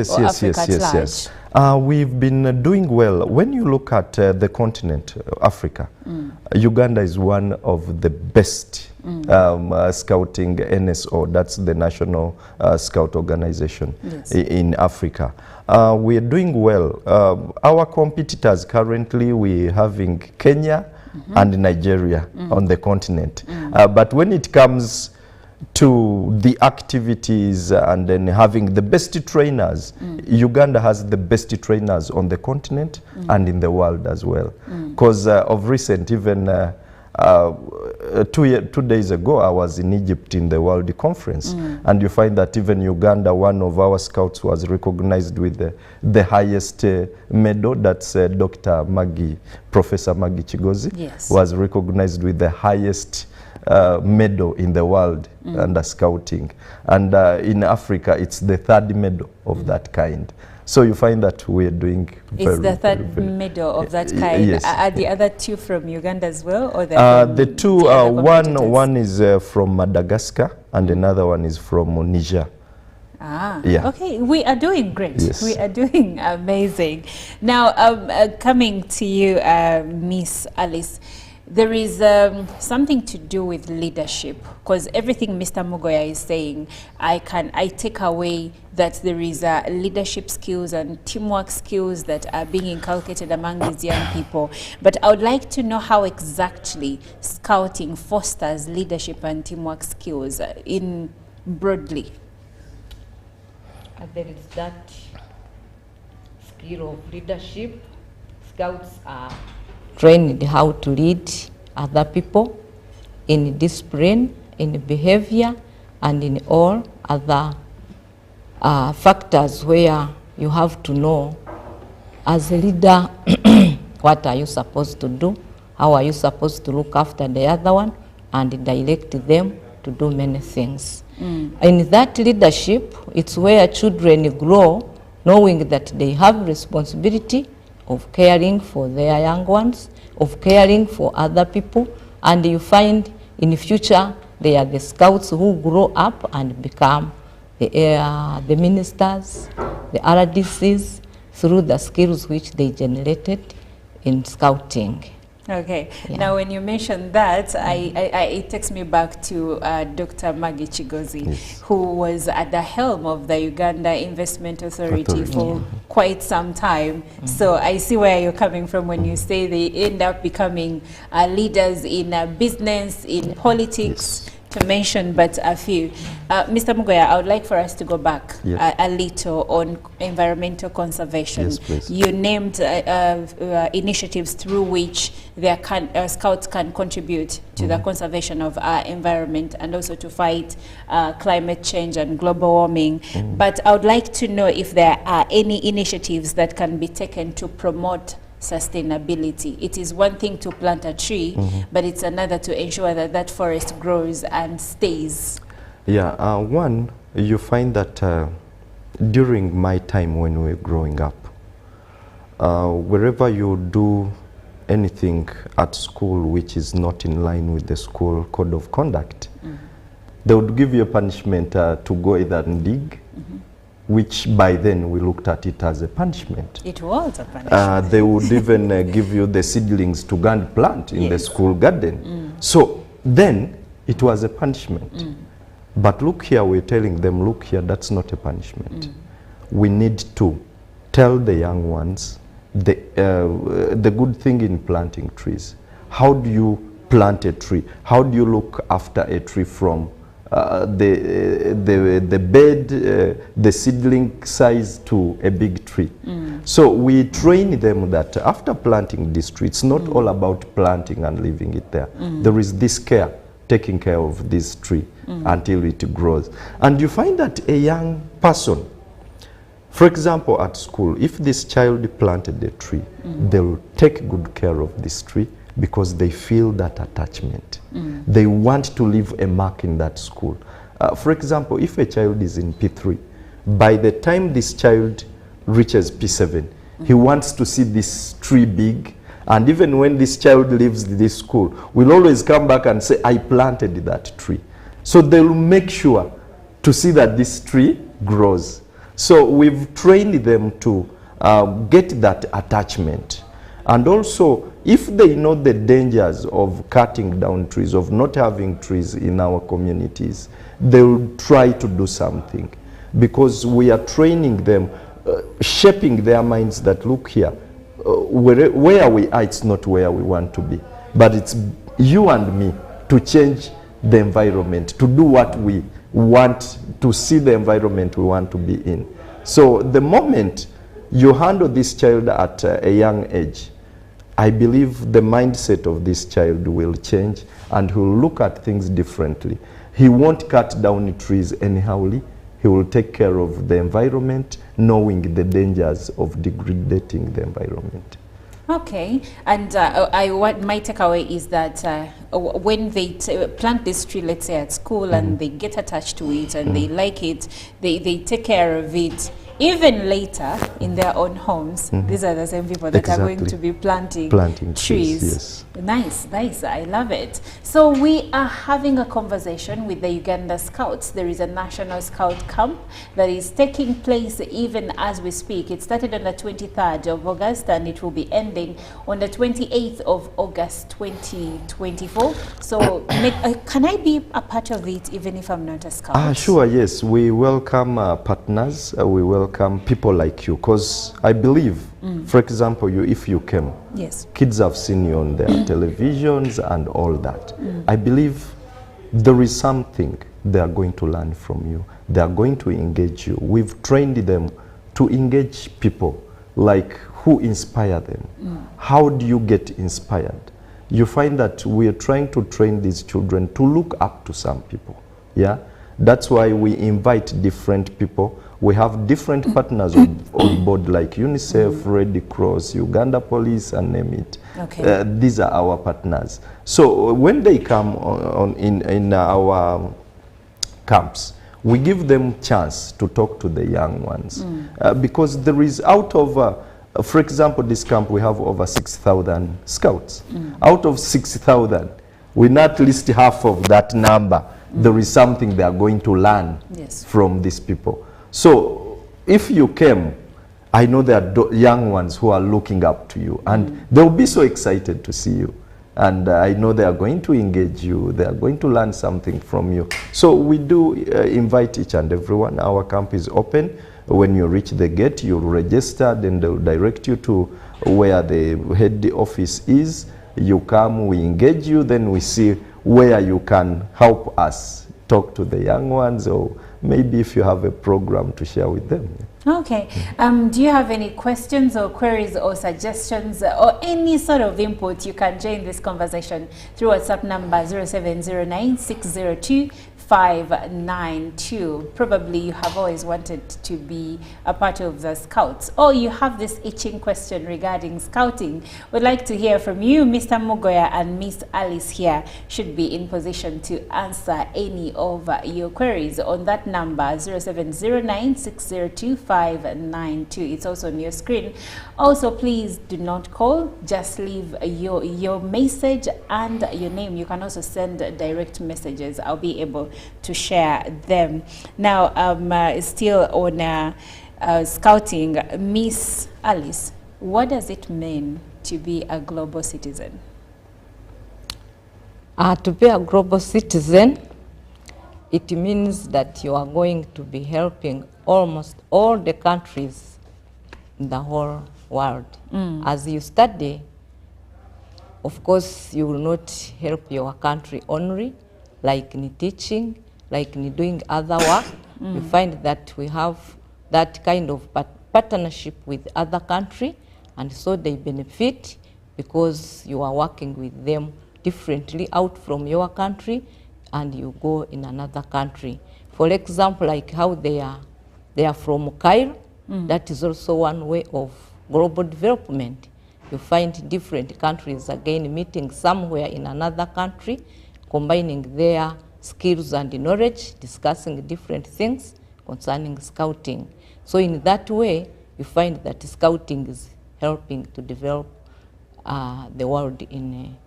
We've been doing well. When you look at the continent, Africa, Uganda is one of the best scouting NSO, that's the National Scout Organization in Africa. We are doing well. Our competitors currently, we're having Kenya and Nigeria on the continent. But when it comes to the activities and then having the best trainers, Uganda has the best trainers on the continent and in the world as well. Because of recent, even 2 days ago, I was in Egypt in the World Conference, and you find that even Uganda, one of our scouts was recognized with the highest medal. That's Dr. Maggie, Professor Maggie Chigozi, was recognized with the highest medal in the world under scouting. And in Africa, it's the 3rd medal of that kind. So you find that we're doing It's the 3rd medal of that kind. Yes. Are the other 2 from Uganda as well? Or the 2, one is from Madagascar and another one is from Niger. Ah, yeah. Okay, we are doing great. Yes. We are doing amazing. Now, coming to you, Miss Alice, there is something to do with leadership, because everything Mr. Mugoya is saying, I take away that there is leadership skills and teamwork skills that are being inculcated among these young people. But I would like to know how exactly scouting fosters leadership and teamwork skills in broadly. There is that skill of leadership. Scouts are trained how to lead other people in discipline, in behavior, and in all other factors where you have to know as a leader what are you supposed to do, how are you supposed to look after the other one, and direct them to do many things. In that leadership, it's where children grow knowing that they have responsibility of caring for their young ones, of caring for other people, and you find in the future they are the scouts who grow up and become the ministers, the RDCs, through the skills which they generated in scouting. Okay. Now, when you mentioned that, it takes me back to Dr. Maggie Chigozi, who was at the helm of the Uganda Investment Authority for quite some time. So I see where you're coming from when you say they end up becoming leaders in business, in politics, to mention but a few. Mr. Mugoya, I would like for us to go back a little on environmental conservation. Yes, please. You named initiatives through which their scouts can contribute to the conservation of our environment and also to fight climate change and global warming. But I would like to know if there are any initiatives that can be taken to promote sustainability. It is one thing to plant a tree, but it's another to ensure that that forest grows and stays. Yeah, one, you find that during my time when we were growing up, wherever you do anything at school which is not in line with the school code of conduct, they would give you a punishment to go either and dig, which by then we looked at it as a punishment. It was a punishment. They would even give you the seedlings to go and plant in the school garden. So then it was a punishment. But look here, we're telling them, look here, that's not a punishment. We need to tell the young ones the good thing in planting trees. How do you plant a tree? How do you look after a tree from the bed, the seedling size to a big tree? So we train them that after planting this tree, it's not all about planting and leaving it there. There is this care, taking care of this tree until it grows. And you find that a young person, for example, at school, if this child planted a tree, they will take good care of this tree because they feel that attachment. They want to leave a mark in that school. For example, if a child is in P3, by the time this child reaches P7, he wants to see this tree big. And even when this child leaves this school, we'll always come back and say, I planted that tree. So they'll make sure to see that this tree grows. So we've trained them to get that attachment. And also, if they know the dangers of cutting down trees, of not having trees in our communities, they will try to do something. Because we are training them, shaping their minds that, look here, where we are, it's not where we want to be. But it's you and me to change the environment, to do what we want, to see the environment we want to be in. So the moment you handle this child at a young age, I believe the mindset of this child will change and he will look at things differently. He won't cut down trees anyhowly. He will take care of the environment, knowing the dangers of degrading the environment. Okay, and my takeaway is that when they plant this tree, let's say at school, and they get attached to it and they like it, they take care of it. Even later in their own homes, these are the same people that are going to be planting trees. Yes. Nice, nice. I love it. So we are having a conversation with the Uganda Scouts. There is a National Scout Camp that is taking place even as we speak. It started on the 23rd of August and it will be ending on the 28th of August 2024. So can I be a part of it even if I'm not a scout? Sure, yes. We welcome partners. We welcome people like you, because I believe, for example, if you came, kids have seen you on their televisions and all that. I believe there is something they are going to learn from you. They are going to engage you. We've trained them to engage people, like who inspire them. How do you get inspired? You find that we are trying to train these children to look up to some people. Yeah, that's why we invite different people. We have different partners on board, like UNICEF, Red Cross, Uganda Police, and name it. Okay. These are our partners. So when they come in our camps, we give them chance to talk to the young ones. Because there is out of, for example, this camp, we have over 6,000 scouts. Out of 6,000, we know at least half of that number. There is something they are going to learn from these people. So if you came I know there are young ones who are looking up to you, and they'll be so excited to see you. And I know they are going to engage you, they are going to learn something from you. So we do invite each and everyone. Our camp is open. When you reach the gate, you'll register, then they'll direct you to where the head office is. You come, we engage you, then we see where you can help us talk to the young ones, or maybe if you have a program to share with them. Okay. Do you have any questions or queries or suggestions or any sort of input? You can join this conversation through WhatsApp number 0709 602 592. Probably you have always wanted to be a part of the Scouts, or you have this itching question regarding Scouting. We'd like to hear from you. Mr. Mugoya and Miss Alice here should be in position to answer any of your queries on that number 0709 602 592. It's also on your screen. Also, please do not call, just leave your message and your name. You can also send direct messages. I'll be able to share them. Now, still on Scouting, Miss Alice, what does it mean to be a global citizen? To be a global citizen, it means that you are going to be helping almost all the countries in the whole world. As you study, of course, you will not help your country only, like in teaching, like in doing other work. You find that we have that kind of partnership with other country, and so they benefit because you are working with them differently out from your country, and you go in another country. For example, like how they are from Cairo, that is also one way of global development. You find different countries again meeting somewhere in another country, combining their skills and knowledge, discussing different things concerning Scouting. So in that way, you find that Scouting is helping to develop the world in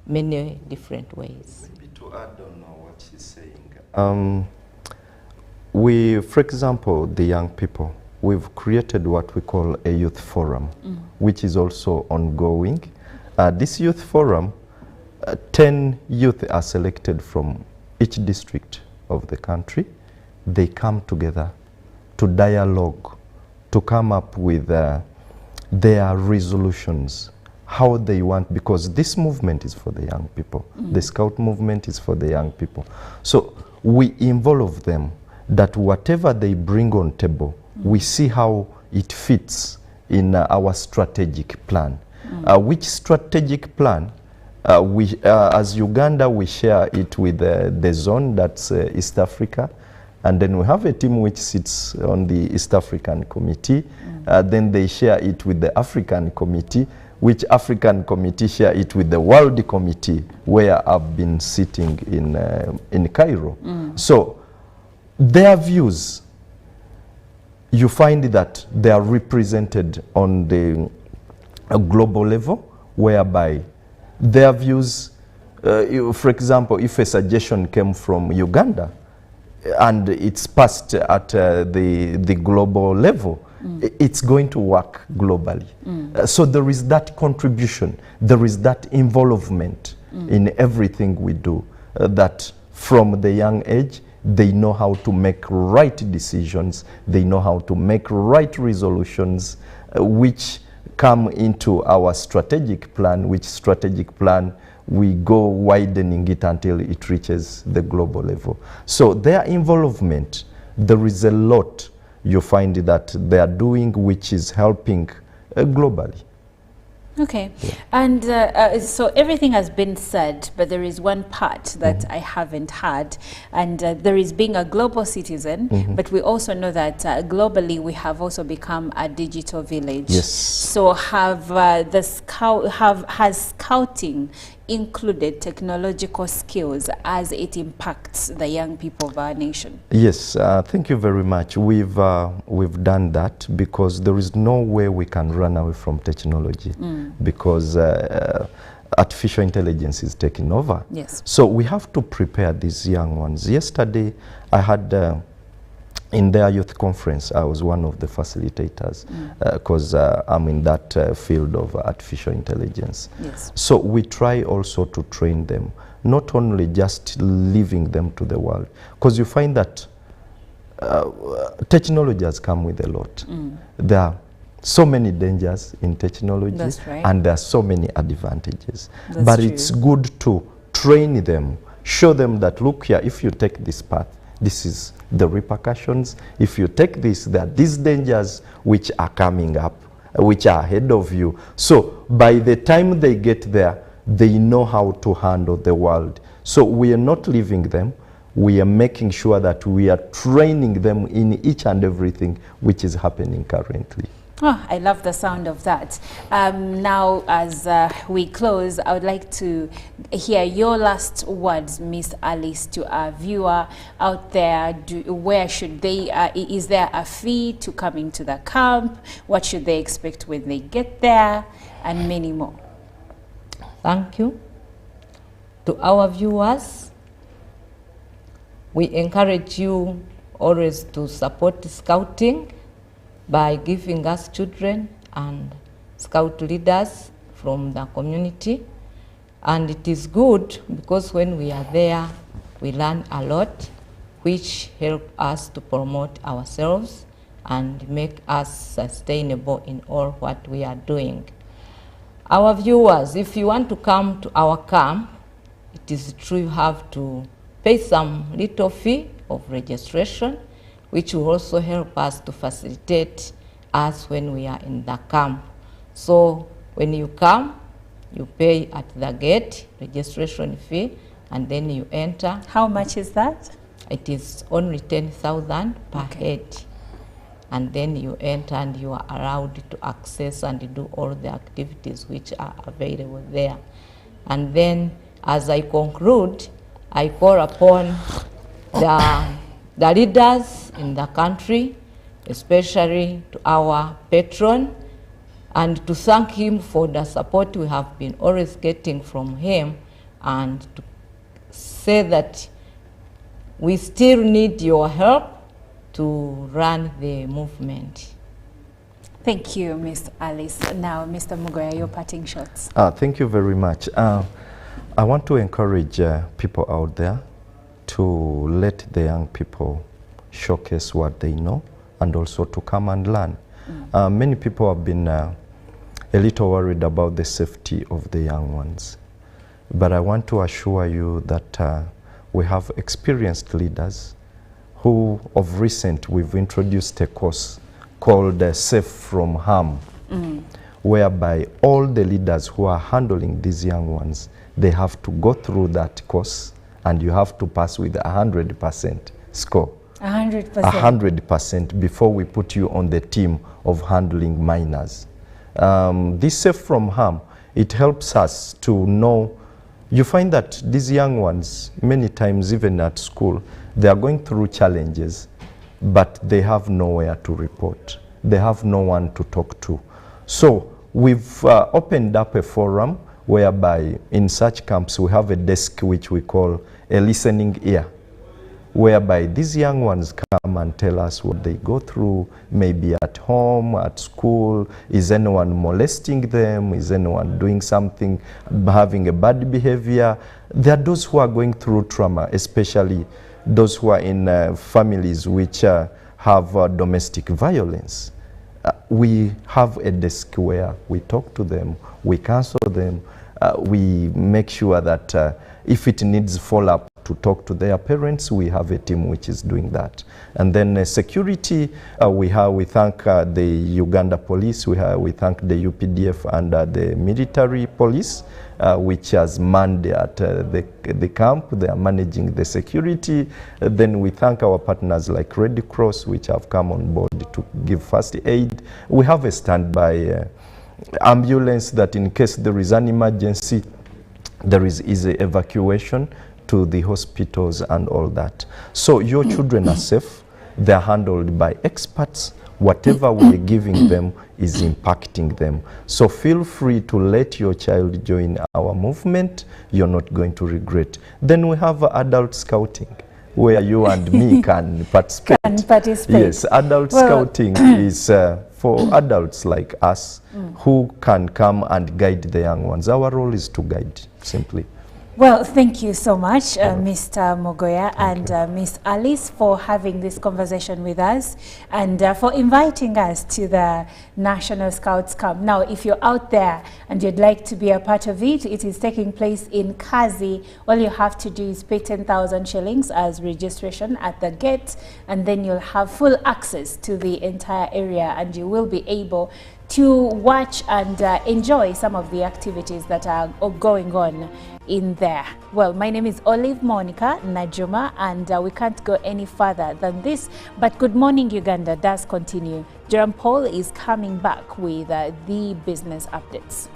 many different ways. Maybe to add on what she's saying. We, for example, the young people, we've created what we call a youth forum, which is also ongoing. This youth forum, 10 youth are selected from each district of the country. They come together to dialogue, to come up with their resolutions, how they want, because this movement is for the young people. The Scout movement is for the young people. So we involve them, that whatever they bring on table, we see how it fits in our strategic plan. Which strategic plan? As Uganda, we share it with the zone, that's East Africa. And then we have a team which sits on the East African Committee. Then they share it with the African Committee, which African Committee share it with the World Committee, where I've been sitting in Cairo. So their views, you find that they are represented on the global level, whereby their views, for example, if a suggestion came from Uganda and it's passed at the global level, it's going to work globally. So there is that contribution, there is that involvement in everything we do, that from the young age, they know how to make right decisions, they know how to make right resolutions, which come into our strategic plan, which strategic plan we go widening it until it reaches the global level. So their involvement, there is a lot you find that they are doing which is helping globally. Okay, and so everything has been said, but there is one part that I haven't had, and there is being a global citizen, but we also know that globally we have also become a digital village. Yes. So has Scouting included technological skills as it impacts the young people of our nation? Yes, thank you very much. We've done that because there is no way we can run away from technology, because artificial intelligence is taking over. Yes. So we have to prepare these young ones. Yesterday, I had in their youth conference, I was one of the facilitators because I'm in that field of artificial intelligence. Yes. So we try also to train them, not only just leaving them to the world, because you find that technology has come with a lot. There are so many dangers in technology, That's right. and there are so many advantages. That's but true. it's good to train them, show them that, look here, if you take this path, this is the repercussions. If you take this, there are these dangers which are coming up, which are ahead of you. So by the time they get there, they know how to handle the world. So we are not leaving them. We are making sure that we are training them in each and everything which is happening currently. Oh, I love the sound of that. Now, as we close, I would like to hear your last words, Miss Alice, to our viewer out there. Where should they, is there a fee to come into the camp? What should they expect when they get there? And many more. Thank you. To our viewers, we encourage you always to support Scouting by giving us children and scout leaders from the community. And it is good because when we are there, we learn a lot, which help us to promote ourselves and make us sustainable in all what we are doing. Our viewers, if you want to come to our camp, it is true you have to pay some little fee of registration, which will also help us to facilitate us when we are in the camp. So when you come, you pay at the gate, registration fee, and then you enter. How much is that? It is only 10,000 per head. And then you enter and you are allowed to access and do all the activities which are available there. And then as I conclude, I call upon the leaders in the country, especially to our patron, and to thank him for the support we have been always getting from him, and to say that we still need your help to run the movement. Thank you, Miss Alice. Now, Mr. Mugoya, your parting shots. Thank you very much. I want to encourage people out there to let the young people showcase what they know and also to come and learn. Many people have been a little worried about the safety of the young ones. But I want to assure you that we have experienced leaders who, of recent, we've introduced a course called Safe from Harm, whereby all the leaders who are handling these young ones, they have to go through that course, and you have to pass with 100% score. 100%? 100% before we put you on the team of handling minors. This Safe from Harm, it helps us to know. You find that these young ones, many times even at school, they are going through challenges, but they have nowhere to report. They have no one to talk to. So we've opened up a forum whereby in such camps we have a desk which we call a listening ear, whereby these young ones come and tell us what they go through, maybe at home, at school. Is anyone molesting them? Is anyone doing something, having a bad behavior? There are those who are going through trauma, especially those who are in families which have domestic violence. We have a desk where we talk to them, we counsel them, we make sure that if it needs follow-up to talk to their parents, we have a team which is doing that. And then security, we thank the Uganda police, we thank the UPDF and the military police, which has manned at the camp. They are managing the security. Then we thank our partners like Red Cross, which have come on board to give first aid. We have a standby ambulance that in case there is an emergency, there is easy evacuation to the hospitals and all that. So your children are safe. They're handled by experts. Whatever we're giving them is impacting them. So feel free to let your child join our movement. You're not going to regret. Then we have adult scouting. where you and me can participate. Yes, adult scouting is for adults like us who can come and guide the young ones. Our role is to guide, simply. Well, thank you so much, Mr. Mogoya and Miss Alice, for having this conversation with us and for inviting us to the National Scouts Camp. Now, if you're out there and you'd like to be a part of it, it is taking place in Kazi. All you have to do is pay 10,000 shillings as registration at the gate, and then you'll have full access to the entire area, and you will be able to watch and enjoy some of the activities that are going on in there. Well, my name is Olive Monica Najuma, and we can't go any further than this, but Good Morning Uganda does continue. Jerome Paul is coming back with the business updates.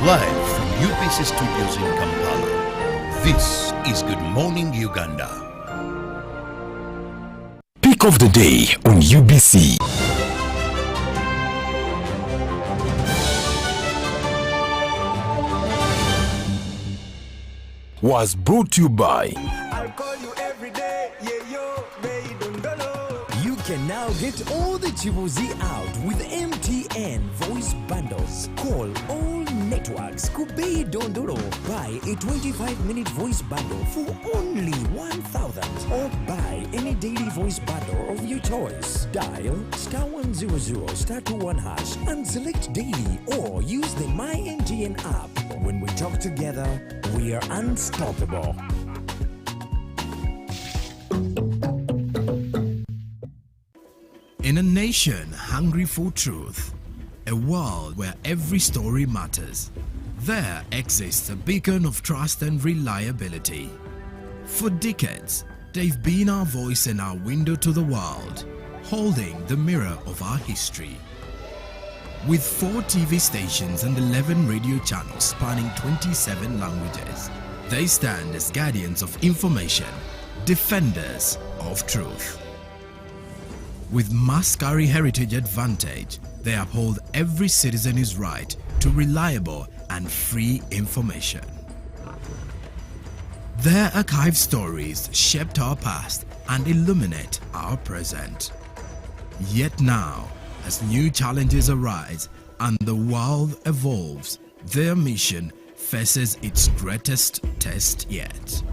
Live from UBC Studios in Kampala, this is Good Morning Uganda. Pick of the day on UBC. Was brought to you by I'll call you every day, yeah, yo, baby, don't know. You can now get all the Chibuzi out with MTN voice bundles. Call all networks. Kubei Dondoro. Buy a 25-minute voice bundle for only 1,000, or buy any daily voice bundle of your choice. Dial *100 *21 hash and select daily, or use the MyMTN app. When we talk together, we are unstoppable. In a nation hungry for truth, a world where every story matters, there exists a beacon of trust and reliability. For decades, they've been our voice and our window to the world, holding the mirror of our history. With 4 TV stations and 11 radio channels spanning 27 languages, they stand as guardians of information, defenders of truth. With Mascari Heritage Advantage, they uphold every citizen's right to reliable and free information. Their archived stories shaped our past and illuminate our present. Yet now, as new challenges arise and the world evolves, their mission faces its greatest test yet.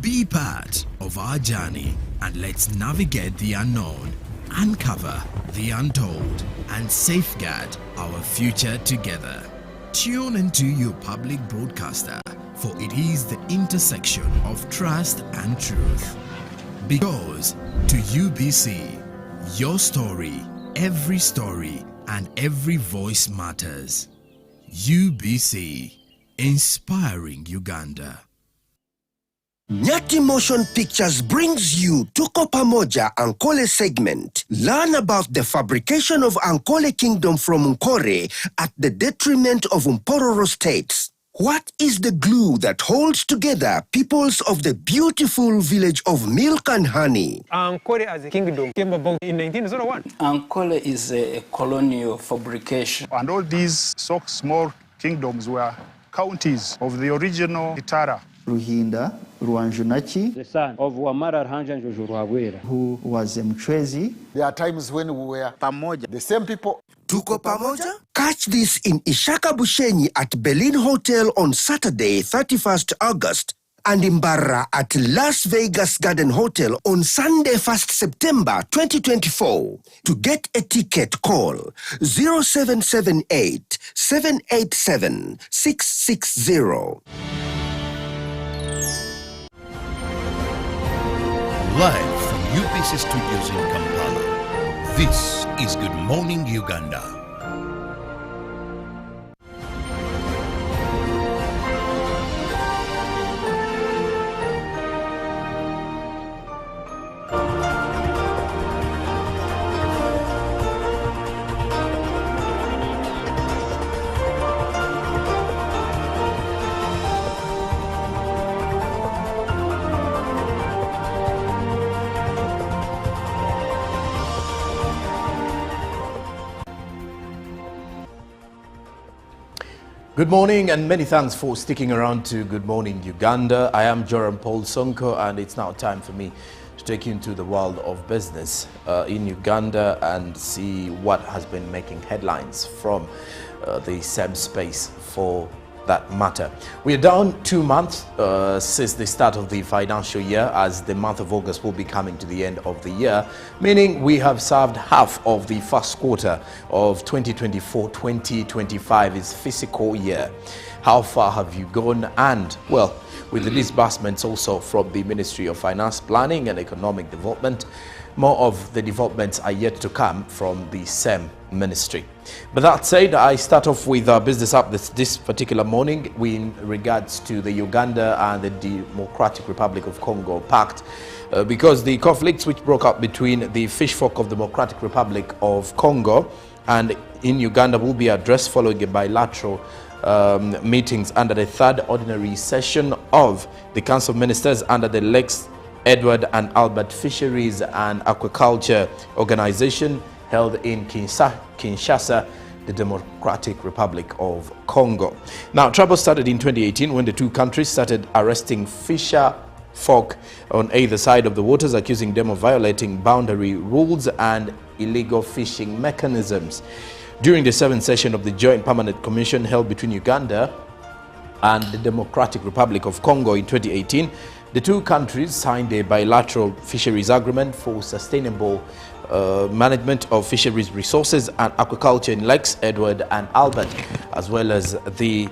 Be part of our journey and let's navigate the unknown, uncover the untold, and safeguard our future together. Tune into your public broadcaster, for it is the intersection of trust and truth. Because to UBC, your story, every story, and every voice matters. UBC, inspiring Uganda. Nyati Motion Pictures brings you Tuko Pamoja Ankole segment. Learn about the fabrication of Ankole Kingdom from Nkore at the detriment of Mpororo states. What is the glue that holds together peoples of the beautiful village of milk and honey? Ankole as a kingdom came about in 1901. Ankole is a colonial fabrication. And all these so small kingdoms were counties of the original Itara. Ruhinda Ruanjunachi, the son of Wamara Rhanja Njojo Rwabwera, who was Mchwezi. There are times when we were Pamoja, the same people. Tuko Pamoja? Catch this in Ishaka Bushenyi at Berlin Hotel on Saturday, 31st August, and in Barra at Las Vegas Garden Hotel on Sunday, 1st September 2024. To get a ticket, call 0778 787 660. Live from UBC Studios in Kampala, this is Good Morning Uganda. Good morning and many thanks for sticking around to Good Morning Uganda. I am Joram Paul Sonko and it's now time for me to take you into the world of business in Uganda and see what has been making headlines from the SEM space for that matter. We are down 2 months since the start of the financial year, as the month of August will be coming to the end of the year, meaning we have served half of the first quarter of 2024-2025 is fiscal year. How far have you gone? And well, with the disbursements also from the Ministry of Finance, Planning and Economic Development, more of the developments are yet to come from the SEM ministry. But that said, I start off with our business updates this particular morning in regards to the Uganda and the Democratic Republic of Congo pact, because the conflicts which broke out between the fishfolk of the Democratic Republic of Congo and in Uganda will be addressed following a bilateral meetings under the third ordinary session of the Council of Ministers under the Lakes Edward and Albert Fisheries and Aquaculture Organization held in Kinshasa, the Democratic Republic of Congo. Now, trouble started in 2018 when the two countries started arresting fisher folk on either side of the waters, accusing them of violating boundary rules and illegal fishing mechanisms. During the 7th session of the Joint Permanent Commission held between Uganda and the Democratic Republic of Congo in 2018, the two countries signed a bilateral fisheries agreement for sustainable management of fisheries resources and aquaculture in Lakes Edward and Albert, as well as the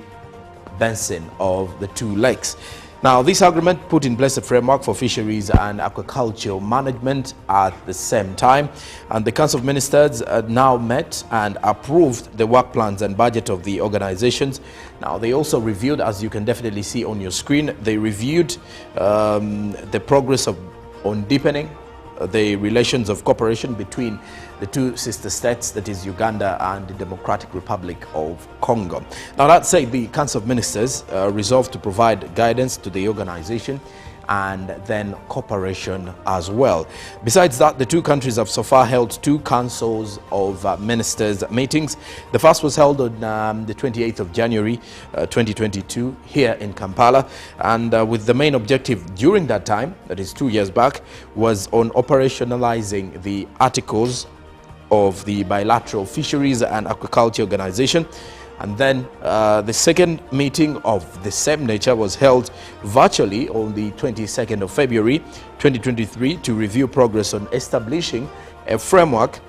basin of the two lakes. Now, this agreement put in place a framework for fisheries and aquaculture management at the same time, and the Council of Ministers now met and approved the work plans and budget of the organizations. Now, they also reviewed, as you can definitely see on your screen, they reviewed the progress on deepening the relations of cooperation between the two sister states, that is Uganda and the Democratic Republic of Congo. Now, that said, the Council of Ministers resolved to provide guidance to the organization and then cooperation as well. Besides that, the two countries have so far held two councils of ministers meetings. The first was held on the 28th of January 2022 here in Kampala, and with the main objective during that time, that is 2 years back, was on operationalizing the articles of the bilateral fisheries and aquaculture organization. And then the second meeting of the same nature was held virtually on the 22nd of February 2023 to review progress on establishing a framework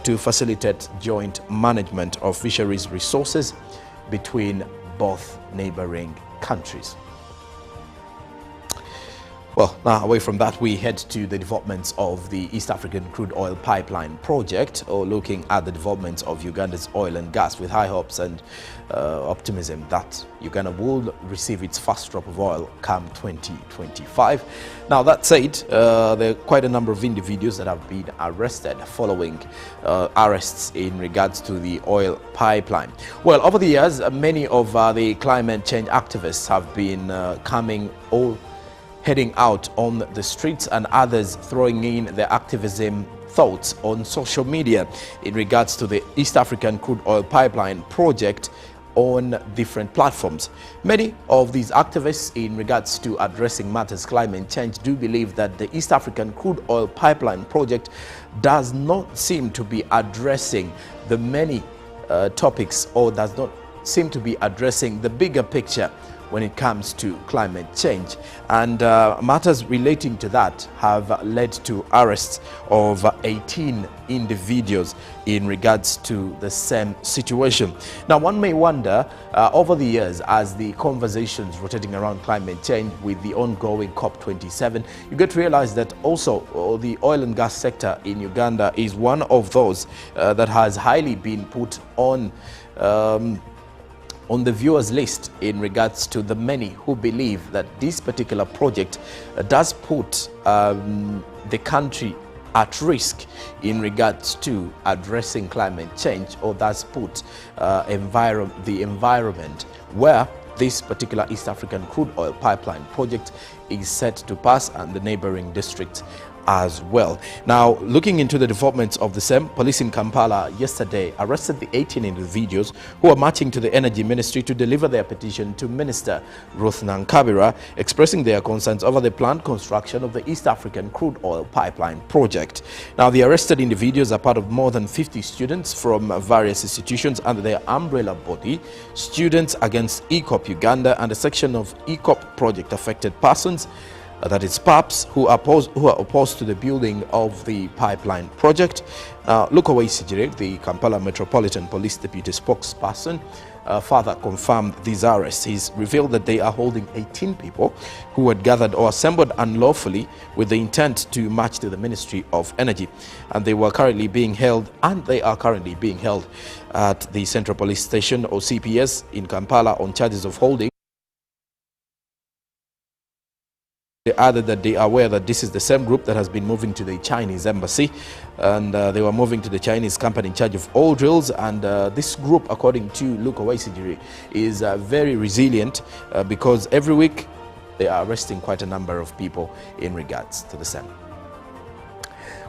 to facilitate joint management of fisheries resources between both neighboring countries. Well, now away from that, we head to the developments of the East African Crude Oil Pipeline project, or looking at the developments of Uganda's oil and gas with high hopes and optimism that Uganda will receive its first drop of oil come 2025. Now, that said, there are quite a number of individuals that have been arrested following arrests in regards to the oil pipeline. Well, over the years, many of the climate change activists have been heading out on the streets, and others throwing in their activism thoughts on social media in regards to the East African Crude Oil Pipeline project on different platforms. Many of these activists in regards to addressing matters climate change do believe that the East African Crude Oil Pipeline project does not seem to be addressing the many topics, or does not seem to be addressing the bigger picture when it comes to climate change. And matters relating to that have led to arrests of 18 individuals in regards to the same situation. Now, one may wonder, over the years, as the conversations rotating around climate change with the ongoing COP27, you get to realize that also the oil and gas sector in Uganda is one of those that has highly been put on the viewers list in regards to the many who believe that this particular project does put the country at risk in regards to addressing climate change, or does put the environment where this particular East African crude oil pipeline project is set to pass and the neighboring districts as well. Now, looking into the developments of the same, police in Kampala yesterday arrested the 18 individuals who are marching to the Energy Ministry to deliver their petition to Minister Ruth Nankabira, expressing their concerns over the planned construction of the East African crude oil pipeline project. Now, the arrested individuals are part of more than 50 students from various institutions under their umbrella body, Students Against EACOP Uganda, and a section of EACOP project affected persons, that is PAPs, who are opposed to the building of the pipeline project. Lukaway Sijire, the Kampala Metropolitan Police Deputy Spokesperson, further confirmed these arrests. He's revealed that they are holding 18 people who had gathered or assembled unlawfully with the intent to march to the Ministry of Energy, and they are currently being held at the Central Police Station, or CPS, in Kampala on charges of holding. They added that they are aware that this is the same group that has been moving to the Chinese embassy, and they were moving to the Chinese company in charge of oil drills. And this group, according to Luka Waisijiri, is very resilient because every week they are arresting quite a number of people in regards to the same.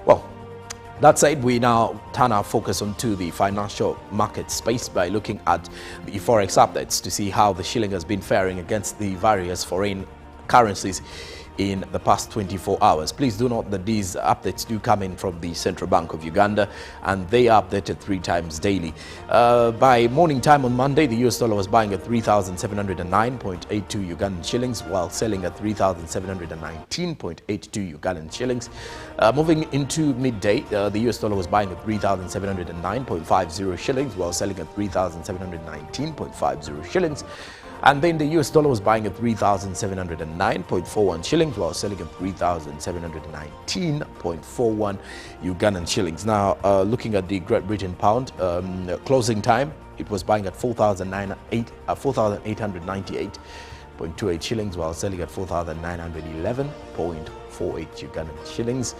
Well, that said, we now turn our focus onto the financial market space by looking at the Forex updates to see how the shilling has been faring against the various foreign currencies in the past 24 hours. Please do note that these updates do come in from the Central Bank of Uganda, and they are updated 3 times daily. By morning time on Monday, the US dollar was buying at 3,709.82 Ugandan shillings, while selling at 3,719.82 Ugandan shillings. Moving into midday, the US dollar was buying at 3,709.50 shillings, while selling at 3,719.50 shillings. And then the US dollar was buying at 3,709.41 shillings, while selling at 3,719.41 Ugandan shillings. Now, looking at the Great Britain pound, closing time, it was buying at 4,898.28 shillings, while selling at 4,911.48 Ugandan shillings.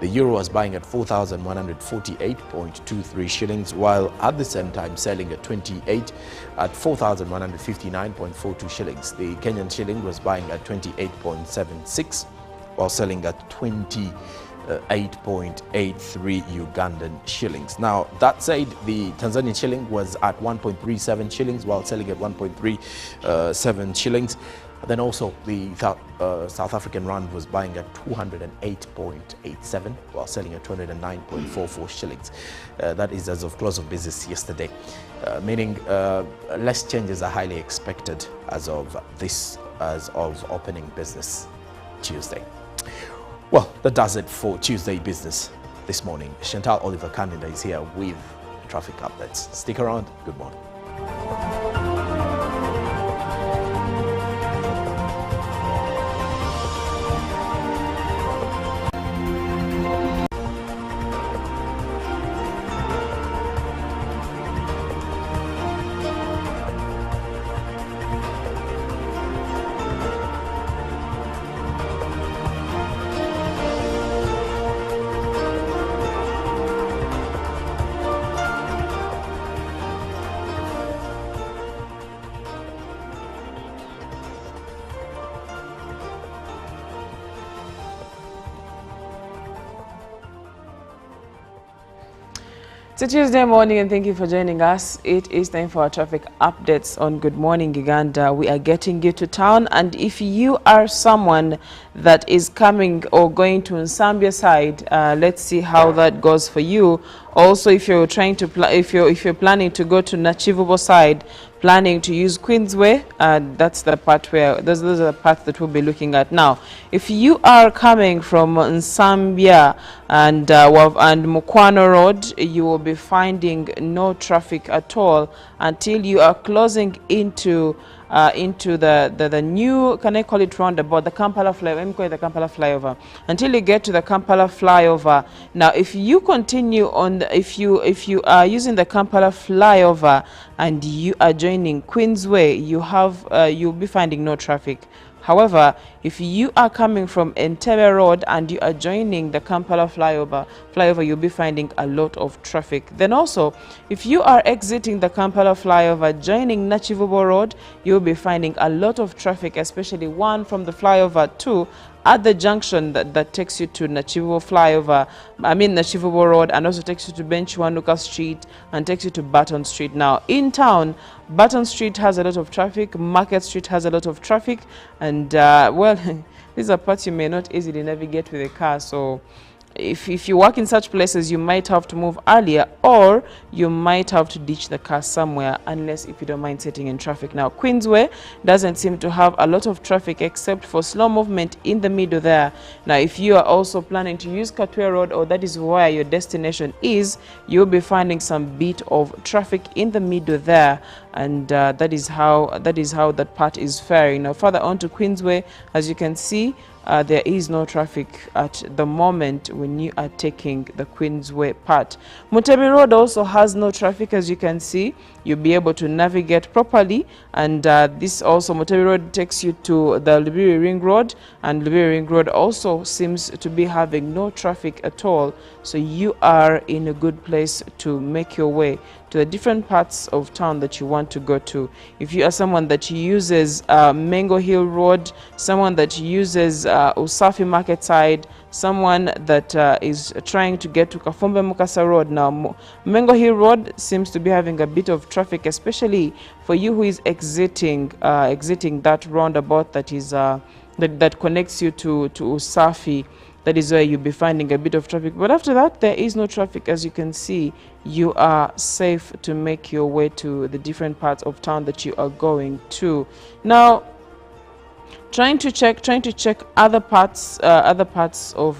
The euro was buying at 4,148.23 shillings, while at the same time selling at 4,159.42 shillings. The Kenyan shilling was buying at 28.76, while selling at 28.83 Ugandan shillings. Now, that said, the Tanzanian shilling was at 1.37 shillings, while selling at 1.37 shillings. Then also the South African rand was buying at 208.87, while selling at 209.44 shillings. That is as of close of business yesterday, meaning less changes are highly expected as of opening business Tuesday. Well, that does it for Tuesday business this morning. Chantal Oliver Candida is here with traffic updates. Stick around. Good morning. It's a Tuesday morning, and thank you for joining us. It is time for our traffic updates on Good Morning Uganda. We are getting you to town, and if you are someone that is coming or going to Nsambia side, let's see how that goes for you. Also, if you're trying to if you're planning to go to Nachivubo side, planning to use Queensway, that's the part where those are the parts that we'll be looking at now. If you are coming from Nsambia and Mukwano Road, you will be finding no traffic at all until you are closing into the new, can I call it roundabout, the Kampala flyover. Let me call it the Kampala flyover. Until you get to the Kampala flyover. Now, if you continue on, if you are using the Kampala flyover and you are joining Queensway, you'll be finding no traffic. However, if you are coming from Entebbe Road and you are joining the Kampala flyover, you'll be finding a lot of traffic. Then also, if you are exiting the Kampala flyover, joining Nachivubo Road, you'll be finding a lot of traffic, especially one from the flyover to at the junction that takes you to Nachivo flyover, Nachivo Road, and also takes you to Benchwanuka Street and takes you to Barton Street. Now, in town, Barton Street has a lot of traffic, Market Street has a lot of traffic, and well, these are parts you may not easily navigate with a car, so if you work in such places, you might have to move earlier, or you might have to ditch the car somewhere, unless if you don't mind sitting in traffic. Now, Queensway doesn't seem to have a lot of traffic except for slow movement in the middle there. Now, if you are also planning to use Katwe Road, or that is where your destination is, you'll be finding some bit of traffic in the middle there, and that is how that part is faring. Now, further on to Queensway, as you can see, there is no traffic at the moment when you are taking the Queensway part. Mutebi Road also has no traffic, as you can see. You'll be able to navigate properly, and this also, Mutebi Road takes you to the Lubiri Ring Road, and Lubiri Ring Road also seems to be having no traffic at all, so you are in a good place to make your way to the different parts of town that you want to go to. If you are someone that uses Mango Hill Road, someone that uses Usafi Market Side, someone that is trying to get to Kafumbe Mukasa Road. Now, Mango Hill Road seems to be having a bit of traffic, especially for you who is exiting that roundabout that is that connects you to Usafi. That is where you'll be finding a bit of traffic. But after that, there is no traffic. As you can see, you are safe to make your way to the different parts of town that you are going to. Now, trying to check other parts of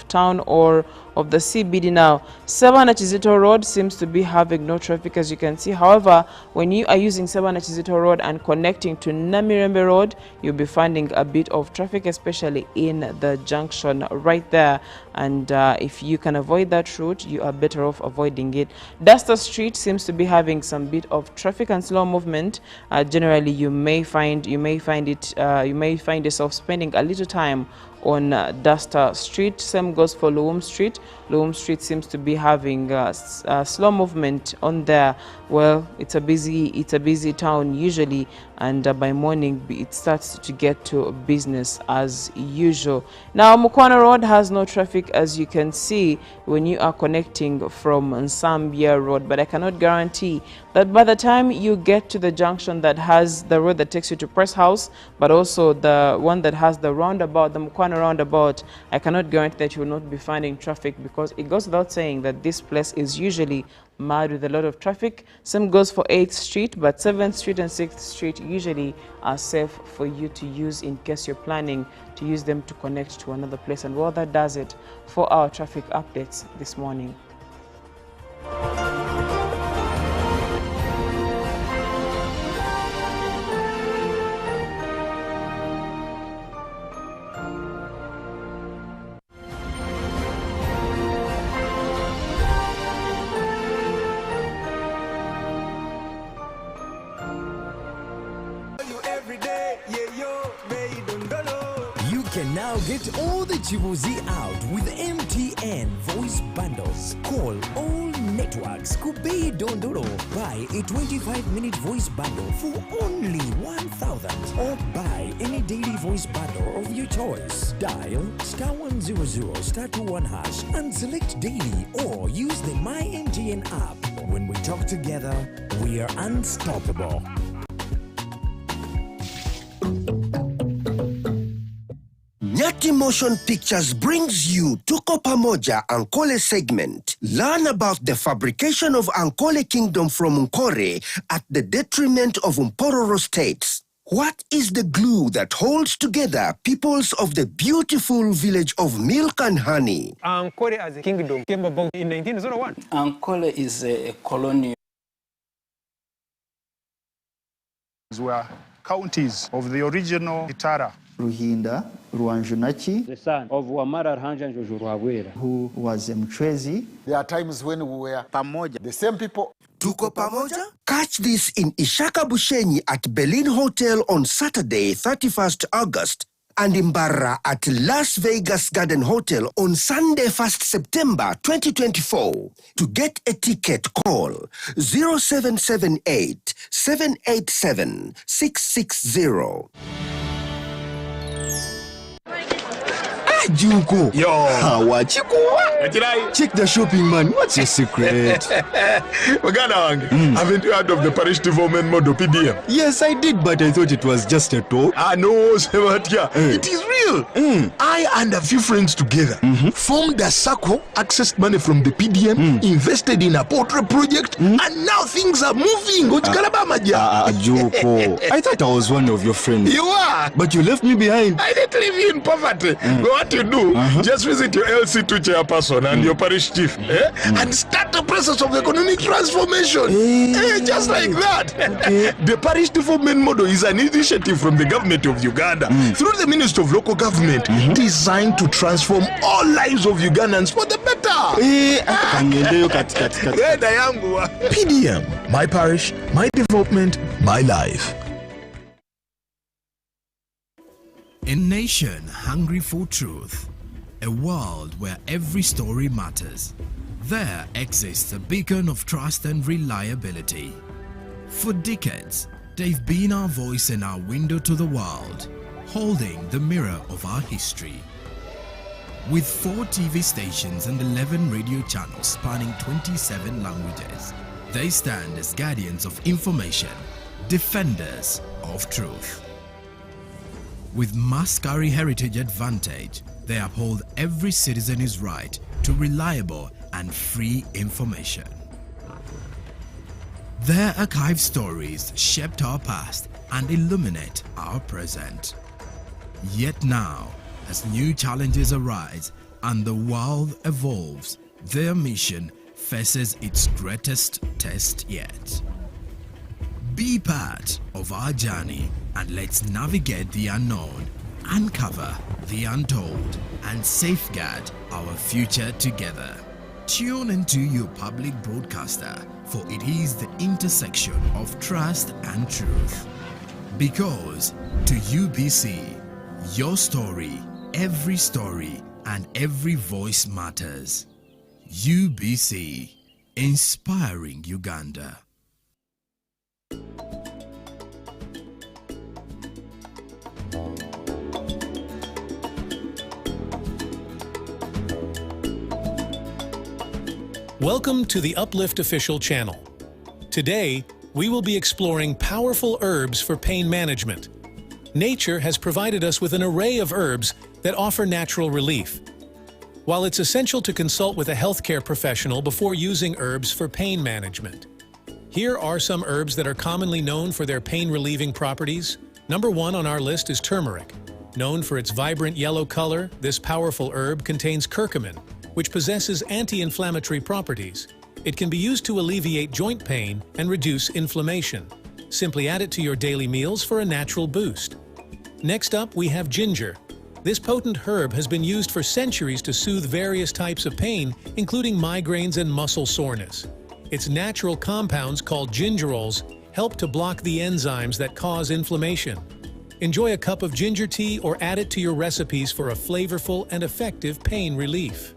town or of the CBD. Now, 7 Chizito Road seems to be having no traffic, as you can see. However, when you are using 7 Chizito Road and connecting to Namirembe Road, you'll be finding a bit of traffic, especially in the junction right there. And if you can avoid that route, you are better off avoiding it. Duster Street seems to be having some bit of traffic and slow movement. Generally, you may find yourself spending a little time on Duster Street. Same goes for Luum Street. Luum Street seems to be having slow movement on there. Well, it's a busy town usually, and by morning it starts to get to business as usual. Now, Mukwana Road has no traffic, as you can see when you are connecting from Nsambia Road, but I cannot guarantee that by the time you get to the junction that has the road that takes you to Press House, but also the one that has the roundabout, the Mukwana roundabout, I cannot guarantee that you will not be finding traffic, because it goes without saying that this place is usually mad with a lot of traffic. Same goes for 8th Street, but 7th Street and 6th Street usually are safe for you to use in case you're planning to use them to connect to another place. And well, that does it for our traffic updates this morning. Now get all the Chibuzi out with MTN voice bundles. Call all networks. Kubei Dondoro. Buy a 25-minute voice bundle for only 1,000, or buy any daily voice bundle of your choice. Dial *100 *21 hash and select daily, or use the My MTN app. When we talk together, we are unstoppable. Nyati Motion Pictures brings you Tuko Pamoja Ankole segment. Learn about the fabrication of Ankole Kingdom from Nkore at the detriment of Mpororo states. What is the glue that holds together peoples of the beautiful village of milk and honey? Ankole as a kingdom came about in 1901. Ankole is a colony. Were counties of the original Itara. Ruhinda Ruanjunachi, the son of Wamara Rhanja Njojurwabwera, who was a Mchwezi. There are times when we were Pamoja, the same people. Tuko Pamoja? Catch this in Ishaka Bushenyi at Berlin Hotel on Saturday, 31st August, and in Barra at Las Vegas Garden Hotel on Sunday, 1st September 2024. To get a ticket, call 0778 787 660. Juko. Yo. Check the shopping, man. What's your secret? Haven't you heard of the parish development model, PDM? Yes, I did, but I thought it was just a talk. No, Sebatia. It is real. I and a few friends together formed a circle, accessed money from the PDM, invested in a portrait project, and now things are moving. Juko. I thought I was one of your friends. You are. But you left me behind. I didn't leave you in poverty. But what you do, just visit your LC2 chairperson and your parish chief and start the process of economic transformation. Just like that. The parish development model is an initiative from the government of Uganda through the Ministry of Local Government designed to transform all lives of Ugandans for the better. PDM, my parish, my development, my life. A nation hungry for truth, a world where every story matters. There exists a beacon of trust and reliability. For decades, they've been our voice and our window to the world, holding the mirror of our history. With 4 TV stations and 11 radio channels spanning 27 languages, they stand as guardians of information, defenders of truth. With Mascari Heritage Advantage, they uphold every citizen's right to reliable and free information. Their archived stories shaped our past and illuminate our present. Yet now, as new challenges arise and the world evolves, their mission faces its greatest test yet. Be part of our journey and let's navigate the unknown, uncover the untold, and safeguard our future together. Tune into your public broadcaster, for it is the intersection of trust and truth. Because to UBC, your story, and every voice matters. UBC, inspiring Uganda. Welcome to the Uplift Official Channel. Today, we will be exploring powerful herbs for pain management. Nature has provided us with an array of herbs that offer natural relief. While it's essential to consult with a healthcare professional before using herbs for pain management, here are some herbs that are commonly known for their pain-relieving properties. Number 1 on our list is turmeric. Known for its vibrant yellow color, this powerful herb contains curcumin, which possesses anti-inflammatory properties. It can be used to alleviate joint pain and reduce inflammation. Simply add it to your daily meals for a natural boost. Next up, we have ginger. This potent herb has been used for centuries to soothe various types of pain, including migraines and muscle soreness. Its natural compounds, called gingerols, help to block the enzymes that cause inflammation. Enjoy a cup of ginger tea or add it to your recipes for a flavorful and effective pain relief.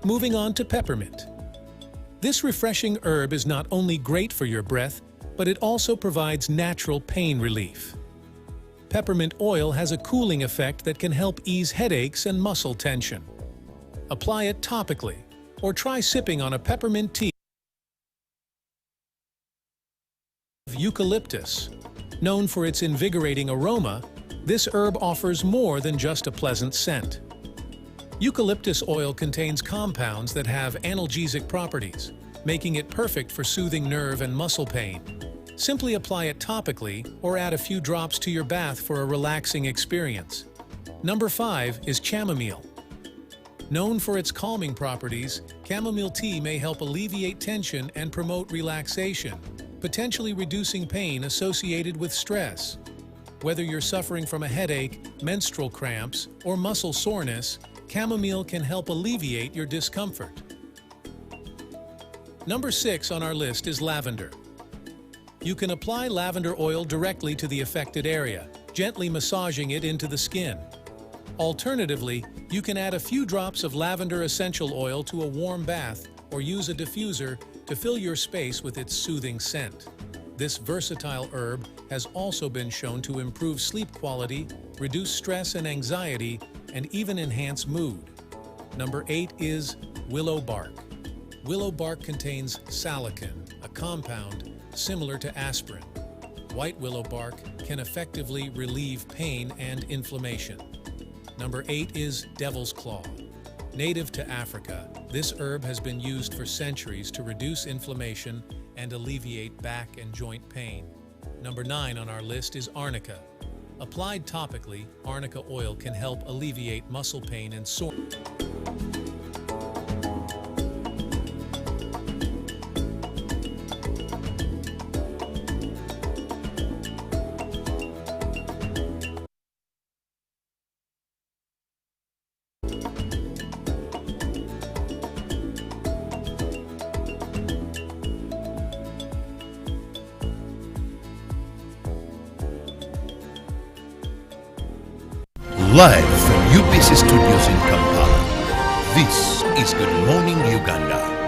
Moving on to peppermint. This refreshing herb is not only great for your breath, but it also provides natural pain relief. Peppermint oil has a cooling effect that can help ease headaches and muscle tension. Apply it topically, or try sipping on a peppermint tea. Eucalyptus. Known for its invigorating aroma, this herb offers more than just a pleasant scent. Eucalyptus oil contains compounds that have analgesic properties, making it perfect for soothing nerve and muscle pain. Simply apply it topically or add a few drops to your bath for a relaxing experience. Number 5 is chamomile. Known for its calming properties, chamomile tea may help alleviate tension and promote relaxation, potentially reducing pain associated with stress. Whether you're suffering from a headache, menstrual cramps, or muscle soreness, chamomile can help alleviate your discomfort. Number 6 on our list is lavender. You can apply lavender oil directly to the affected area, gently massaging it into the skin. Alternatively, you can add a few drops of lavender essential oil to a warm bath or use a diffuser to fill your space with its soothing scent. This versatile herb has also been shown to improve sleep quality, reduce stress and anxiety, and even enhance mood. Number 8 is willow bark. Willow bark contains salicin, a compound similar to aspirin. White willow bark can effectively relieve pain and inflammation. Number 8 is devil's claw. Native to Africa, this herb has been used for centuries to reduce inflammation and alleviate back and joint pain. Number 9 on our list is arnica. Applied topically, arnica oil can help alleviate muscle pain and soreness. Live from UBC Studios in Kampala, this is Good Morning Uganda.